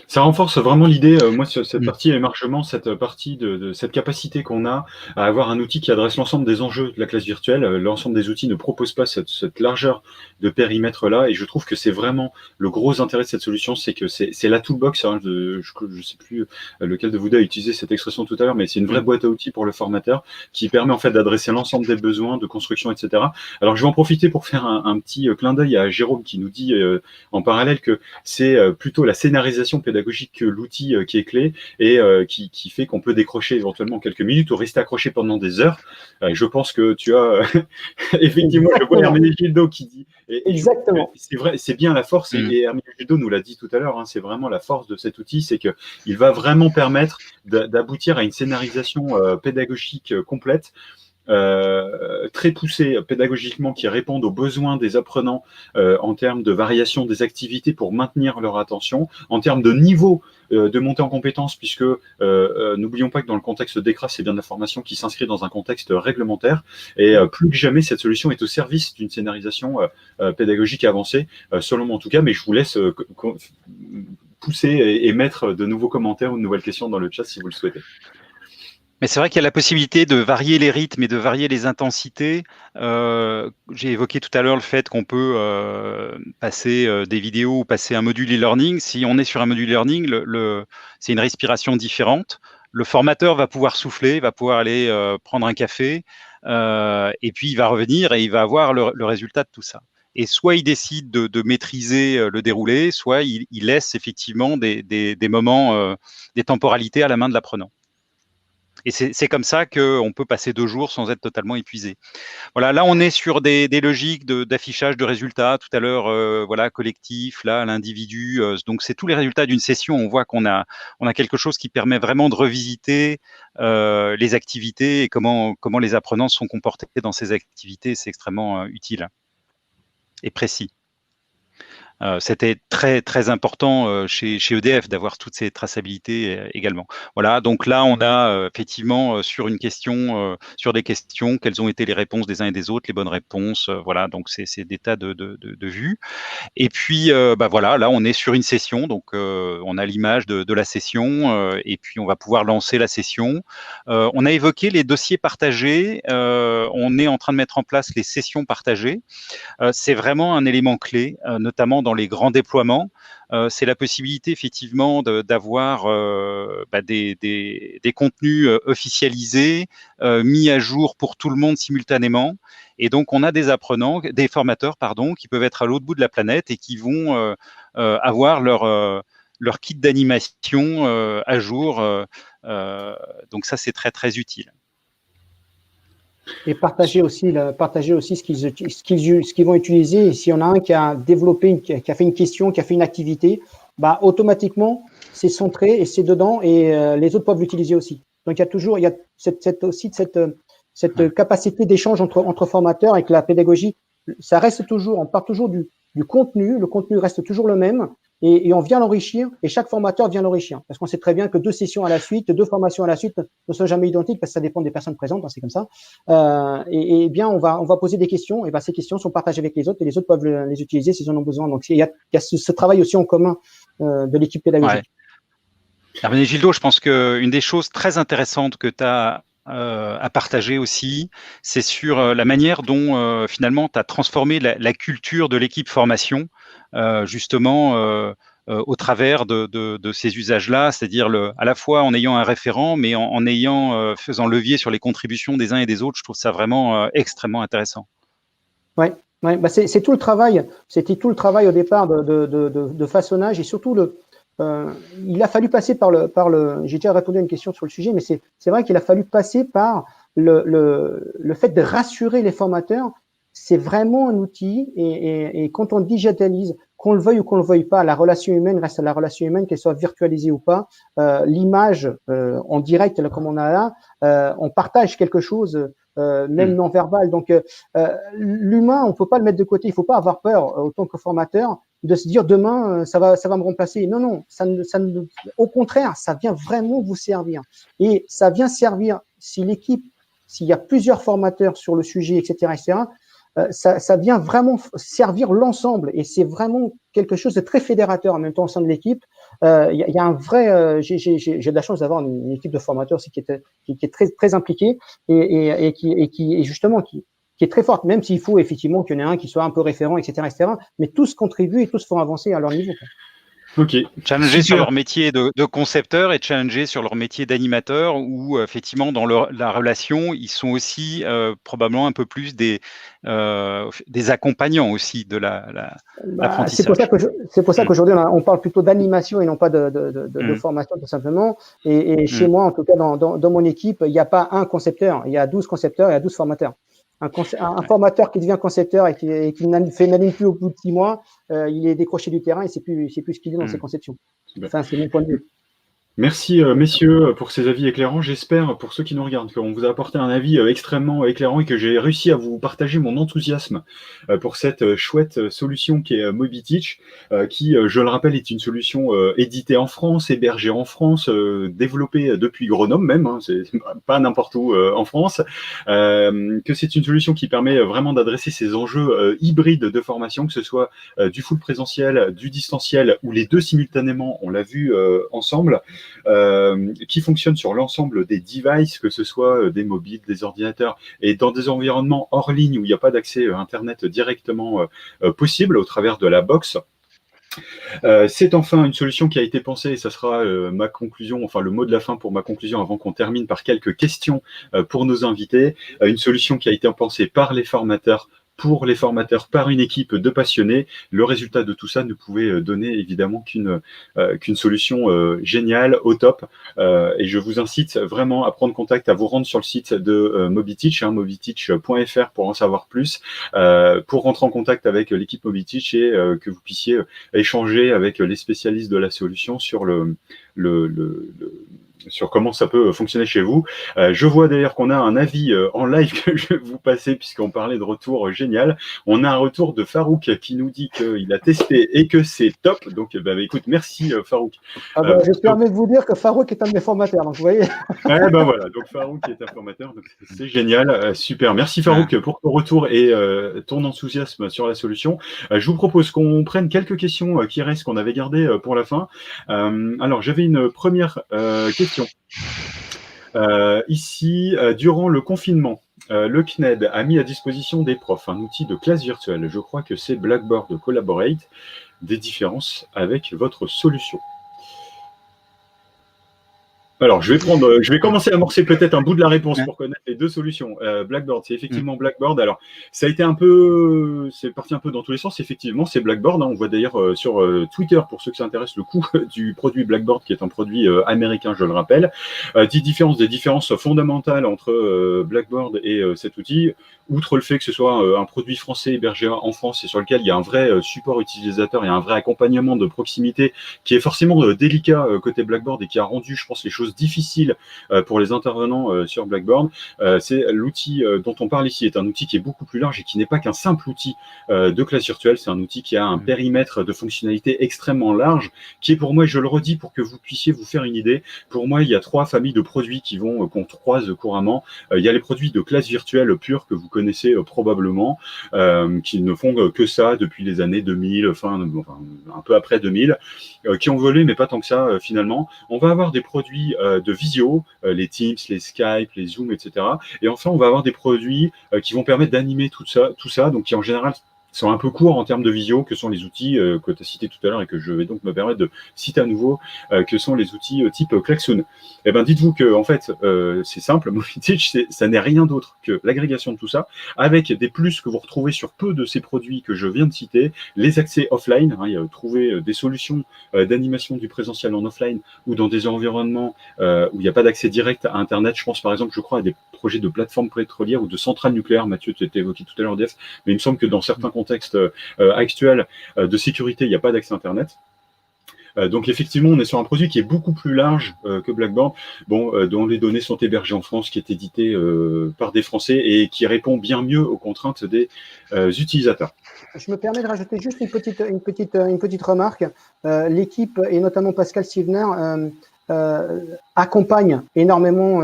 Ça renforce vraiment l'idée, moi, sur cette partie émargement, cette partie de cette capacité qu'on a à avoir un outil qui adresse l'ensemble des enjeux de la classe virtuelle. L'ensemble des outils ne propose pas cette largeur de périmètre-là, et je trouve que c'est vraiment le gros intérêt de cette solution, c'est que c'est la toolbox. Hein, je sais plus lequel de vous deux a utilisé cette expression tout à l'heure, mais c'est une vraie boîte à outils pour le formateur qui permet en fait d'adresser l'ensemble des besoins de construction, etc. Alors je vais en profiter pour faire un petit clin d'œil à Jérôme qui nous dit en parallèle que c'est plutôt la scénarisation pédagogique que l'outil qui est clé et qui fait qu'on peut décrocher éventuellement quelques minutes ou rester accroché pendant des heures. Je pense que tu as effectivement, je vois Herménégildo qui dit exactement. C'est vrai, c'est bien la force et Herménégildo nous l'a dit tout à l'heure. Hein, c'est vraiment la force de cet outil, c'est que il va vraiment permettre d'aboutir à une scénarisation pédagogique complète. Très poussées pédagogiquement qui répondent aux besoins des apprenants en termes de variation des activités pour maintenir leur attention, en termes de niveau de montée en compétences, puisque n'oublions pas que dans le contexte d'ECRA, c'est bien de la formation qui s'inscrit dans un contexte réglementaire et plus que jamais, cette solution est au service d'une scénarisation pédagogique avancée, selon moi en tout cas, mais je vous laisse pousser et mettre de nouveaux commentaires ou de nouvelles questions dans le chat si vous le souhaitez. Mais c'est vrai qu'il y a la possibilité de varier les rythmes et de varier les intensités. J'ai évoqué tout à l'heure le fait qu'on peut passer des vidéos ou passer un module e-learning. Si on est sur un module e-learning, c'est une respiration différente. Le formateur va pouvoir souffler, va pouvoir aller prendre un café, et puis il va revenir et il va avoir le résultat de tout ça. Et soit il décide de maîtriser le déroulé, soit il laisse effectivement des moments, des temporalités à la main de l'apprenant. Et c'est comme ça qu'on peut passer 2 jours sans être totalement épuisé. Voilà, là, on est sur des logiques d'affichage de résultats. Tout à l'heure, voilà, collectif, là, l'individu. Donc, c'est tous les résultats d'une session. On voit qu'on a quelque chose qui permet vraiment de revisiter les activités et comment les apprenants sont comportés dans ces activités. C'est extrêmement utile et précis. C'était très très important chez EDF d'avoir toutes ces traçabilités également. Voilà, donc là on a effectivement sur des questions, quelles ont été les réponses des uns et des autres, les bonnes réponses. Voilà, donc c'est des tas de vues. Et puis voilà, là on est sur une session, donc on a l'image de la session et puis on va pouvoir lancer la session. On a évoqué les dossiers partagés. On est en train de mettre en place les sessions partagées. C'est vraiment un élément clé, notamment dans les grands déploiements. C'est la possibilité effectivement d'avoir des contenus officialisés, mis à jour pour tout le monde simultanément. Et donc, on a des formateurs, qui peuvent être à l'autre bout de la planète et qui vont avoir leur kit d'animation à jour. Donc ça, c'est très, très utile. Et partager aussi ce qu'ils vont utiliser. Et s'il y en a un qui a développé, qui a fait une question, qui a fait une activité, automatiquement, c'est centré et c'est dedans et les autres peuvent l'utiliser aussi. Donc, il y a aussi cette cette capacité d'échange entre formateurs et que la pédagogie, ça reste toujours, on part toujours du contenu, le contenu reste toujours le même et on vient l'enrichir et chaque formateur vient l'enrichir. Parce qu'on sait très bien que 2 sessions à la suite, 2 formations à la suite ne sont jamais identiques parce que ça dépend des personnes présentes, hein, c'est comme ça. Et bien, on va poser des questions et ben, ces questions sont partagées avec les autres et les autres peuvent les utiliser s'ils en ont besoin. Donc, il y a ce travail aussi en commun de l'équipe pédagogique. Ouais. Hermenegildo, je pense qu'une des choses très intéressantes que tu as à partager aussi, c'est sur la manière dont finalement tu as transformé la culture de l'équipe formation, justement au travers de ces usages-là, c'est-à-dire à la fois en ayant un référent, mais en faisant levier sur les contributions des uns et des autres. Je trouve ça vraiment extrêmement intéressant. Ouais, bah c'est tout le travail. C'était tout le travail au départ de façonnage et surtout il a fallu passer par le. J'ai déjà répondu à une question sur le sujet, mais c'est vrai qu'il a fallu passer par le fait de rassurer les formateurs. C'est vraiment un outil et quand on digitalise, qu'on le veuille ou qu'on le veuille pas, la relation humaine reste la relation humaine, qu'elle soit virtualisée ou pas. L'image en direct, là, comme on a là, on partage quelque chose. Même non verbal. Donc, l'humain, on peut pas le mettre de côté. Il faut pas avoir peur, autant que formateur, de se dire demain, ça va me remplacer. Non, au contraire, ça vient vraiment vous servir. Et ça vient servir s'il y a plusieurs formateurs sur le sujet, etc., ça vient vraiment servir l'ensemble. Et c'est vraiment quelque chose de très fédérateur en même temps au sein de l'équipe. Il y a un vrai. J'ai de la chance d'avoir une équipe de formateurs aussi qui est très très impliquée et qui justement qui est très forte, même s'il faut effectivement qu'il y en ait un qui soit un peu référent, etc., mais tous contribuent et tous font avancer à leur niveau. Ok. Challenger sur leur métier de concepteur et challenger sur leur métier d'animateur, où effectivement dans la relation, ils sont aussi probablement un peu plus des accompagnants aussi de l'apprentissage. C'est pour ça qu'aujourd'hui on parle plutôt d'animation et non pas de formation tout simplement. Et chez moi, en tout cas dans mon équipe, il n'y a pas un concepteur, il y a 12 concepteurs, il y a 12 formateurs. Un formateur qui devient concepteur et qui n'anime plus au bout de 6 mois, il est décroché du terrain et c'est plus ce qu'il est dans ses conceptions. Enfin, c'est mon point de vue. Merci messieurs pour ces avis éclairants. J'espère pour ceux qui nous regardent qu'on vous a apporté un avis extrêmement éclairant et que j'ai réussi à vous partager mon enthousiasme pour cette chouette solution qui est MobiTeach, qui, je le rappelle, est une solution éditée en France, hébergée en France, développée depuis Grenoble même, hein, c'est pas n'importe où en France, que c'est une solution qui permet vraiment d'adresser ces enjeux hybrides de formation, que ce soit du full présentiel, du distanciel ou les deux simultanément, on l'a vu ensemble. Qui fonctionne sur l'ensemble des devices, que ce soit des mobiles, des ordinateurs, et dans des environnements hors ligne où il n'y a pas d'accès Internet directement possible au travers de la box. C'est enfin une solution qui a été pensée, et ça sera ma conclusion, enfin le mot de la fin pour ma conclusion avant qu'on termine par quelques questions pour nos invités, une solution qui a été pensée par les formateurs, pour les formateurs, par une équipe de passionnés. Le résultat de tout ça ne pouvait donner évidemment qu'une solution géniale, au top. Et je vous incite vraiment à prendre contact, à vous rendre sur le site de MobiTeach, mobiteach.fr pour en savoir plus, pour rentrer en contact avec l'équipe MobiTeach et que vous puissiez échanger avec les spécialistes de la solution sur sur comment ça peut fonctionner chez vous. Je vois d'ailleurs qu'on a un avis en live que je vais vous passer puisqu'on parlait de retour génial. On a un retour de Farouk qui nous dit qu'il a testé et que c'est top. Donc, écoute, merci Farouk. Je permets de vous dire que Farouk est un de mes formateurs, donc vous voyez. Ouais, voilà, donc Farouk est un formateur, donc c'est génial, super. Merci Farouk pour ton retour et ton enthousiasme sur la solution. Je vous propose qu'on prenne quelques questions qui restent, qu'on avait gardées pour la fin. Alors, j'avais une première question. Ici, durant le confinement, le CNED a mis à disposition des profs un outil de classe virtuelle. Je crois que c'est Blackboard Collaborate. Des différences avec votre solution? Alors, je vais commencer à amorcer peut-être un bout de la réponse pour connaître les deux solutions. Blackboard, c'est effectivement Blackboard. Alors, ça a été c'est parti un peu dans tous les sens. Effectivement, c'est Blackboard. Hein. On voit d'ailleurs sur Twitter, pour ceux que ça intéresse, le coût du produit Blackboard, qui est un produit américain, je le rappelle. Des différences fondamentales entre Blackboard et cet outil. outre le fait que ce soit un produit français hébergé en France et sur lequel il y a un vrai support utilisateur et un vrai accompagnement de proximité qui est forcément délicat côté Blackboard et qui a rendu, je pense, les choses difficiles pour les intervenants sur Blackboard, c'est l'outil dont on parle ici est un outil qui est beaucoup plus large et qui n'est pas qu'un simple outil de classe virtuelle, c'est un outil qui a un périmètre de fonctionnalité extrêmement large, qui est pour moi, et je le redis pour que vous puissiez vous faire une idée, pour moi, il y a 3 familles de produits qu'on croise couramment. Il y a les produits de classe virtuelle pure que vous connaissez probablement, qui ne font que ça depuis les années 2000, enfin un peu après 2000, qui ont volé, mais pas tant que ça finalement. On va avoir des produits de visio, les Teams, les Skype, les Zoom, etc. Et enfin, on va avoir des produits qui vont permettre d'animer tout ça, donc qui en général sont un peu courts en termes de visio, que sont les outils que tu as cités tout à l'heure et que je vais donc me permettre de citer à nouveau, que sont les outils type Klaxoon. Eh ben, dites-vous que en fait, c'est simple, MobiTeach, ça n'est rien d'autre que l'agrégation de tout ça, avec des plus que vous retrouvez sur peu de ces produits que je viens de citer, les accès offline, il y a trouver des solutions d'animation du présentiel en offline ou dans des environnements où il n'y a pas d'accès direct à Internet. Je pense par exemple, je crois, à des projets de plateformes pétrolières ou de centrales nucléaires. Mathieu, tu as évoqué tout à l'heure DF, mais il me semble que dans certains contexte actuel de sécurité, il n'y a pas d'accès Internet. Donc effectivement, on est sur un produit qui est beaucoup plus large que Blackboard, dont les données sont hébergées en France, qui est édité par des Français et qui répond bien mieux aux contraintes des utilisateurs. Je me permets de rajouter juste une petite remarque. L'équipe, et notamment Pascal Sivner, accompagne énormément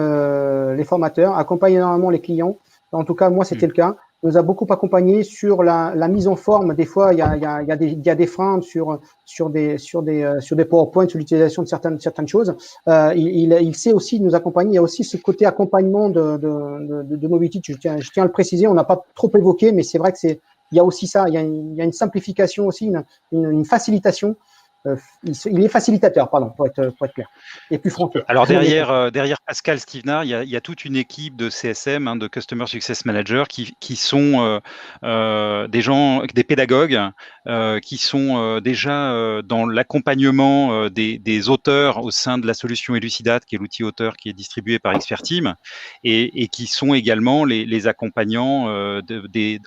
les formateurs, accompagne énormément les clients. En tout cas, moi, c'était le cas. Nous a beaucoup accompagné sur la mise en forme. Des fois, il y a des freins sur des PowerPoint, sur l'utilisation de certaines choses. Il sait aussi nous accompagner. Il y a aussi ce côté accompagnement de MobiTeach. Je tiens à le préciser. On n'a pas trop évoqué, mais c'est vrai que il y a aussi ça. Il y a une simplification aussi, une facilitation. Il est facilitateur, pardon, pour être clair, et plus franc. Alors derrière Pascal Stivner, il y a toute une équipe de CSM, de Customer Success Manager, qui sont des pédagogues, qui sont déjà dans l'accompagnement des auteurs au sein de la solution Elucidate, qui est l'outil auteur qui est distribué par Expertime, et qui sont également les accompagnants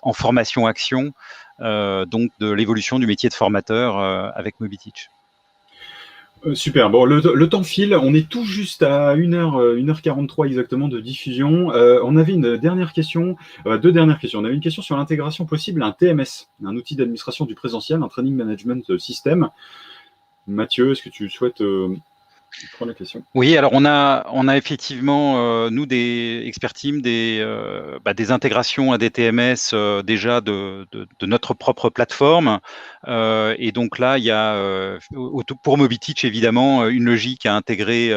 en formation action. Donc de l'évolution du métier de formateur avec MobiTeach. Super, bon, le temps file, on est tout juste à 1h43 exactement de diffusion. On avait une dernière question, 2 dernières questions. On avait une question sur l'intégration possible à un TMS, un outil d'administration du présentiel, un Training Management System. Mathieu, est-ce que tu souhaites prendre la question? Oui, alors on a effectivement, nous, des Expertime, des intégrations à des TMS déjà de notre propre plateforme. Et donc là, il y a pour MobiTeach, évidemment, une logique à intégrer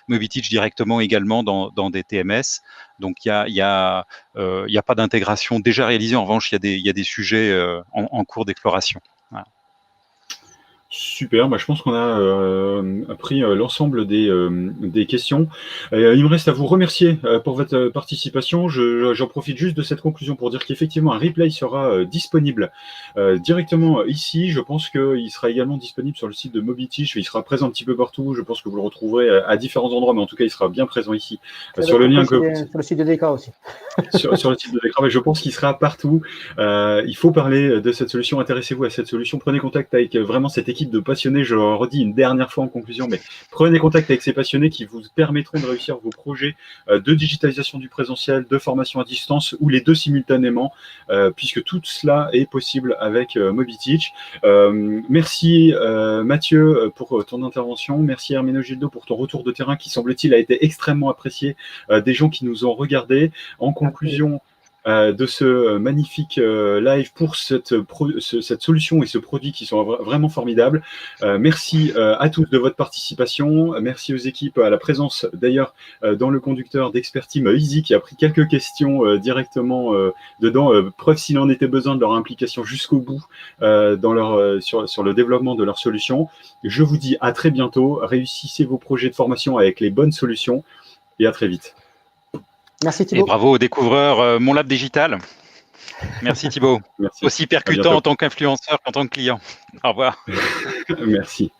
MobiTeach directement également dans des TMS. Donc il y a pas d'intégration déjà réalisée. En revanche, il y a des sujets en cours d'exploration. Voilà. Super, je pense qu'on a pris l'ensemble des questions. Il me reste à vous remercier pour votre participation. J'en profite juste de cette conclusion pour dire qu'effectivement un replay sera disponible directement ici. Je pense qu'il sera également disponible sur le site de MobiTeach. Il sera présent un petit peu partout. Je pense que vous le retrouverez à différents endroits, mais en tout cas il sera bien présent ici sur le lien sur le site de DK aussi. sur le site de DK, mais je pense qu'il sera partout. Il faut parler de cette solution. Intéressez-vous à cette solution. Prenez contact avec vraiment cette équipe de passionnés, je le redis une dernière fois en conclusion, mais prenez contact avec ces passionnés qui vous permettront de réussir vos projets de digitalisation du présentiel, de formation à distance ou les deux simultanément, puisque tout cela est possible avec MobiTeach. Merci Mathieu pour ton intervention, merci Herménegildo pour ton retour de terrain qui semble-t-il a été extrêmement apprécié des gens qui nous ont regardés. En conclusion, de ce magnifique live pour cette solution et ce produit qui sont vraiment formidables. Merci à tous de votre participation. Merci aux équipes, à la présence d'ailleurs dans le conducteur d'Expertime Easy qui a pris quelques questions directement dedans. Preuve s'il en était besoin de leur implication jusqu'au bout sur le développement de leur solution. Je vous dis à très bientôt. Réussissez vos projets de formation avec les bonnes solutions et à très vite. Merci Thibaut. Et bravo aux découvreurs Mon Lab Digital. Merci Thibaut. Merci. Aussi percutant en tant qu'influenceur qu'en tant que client. Au revoir. Merci.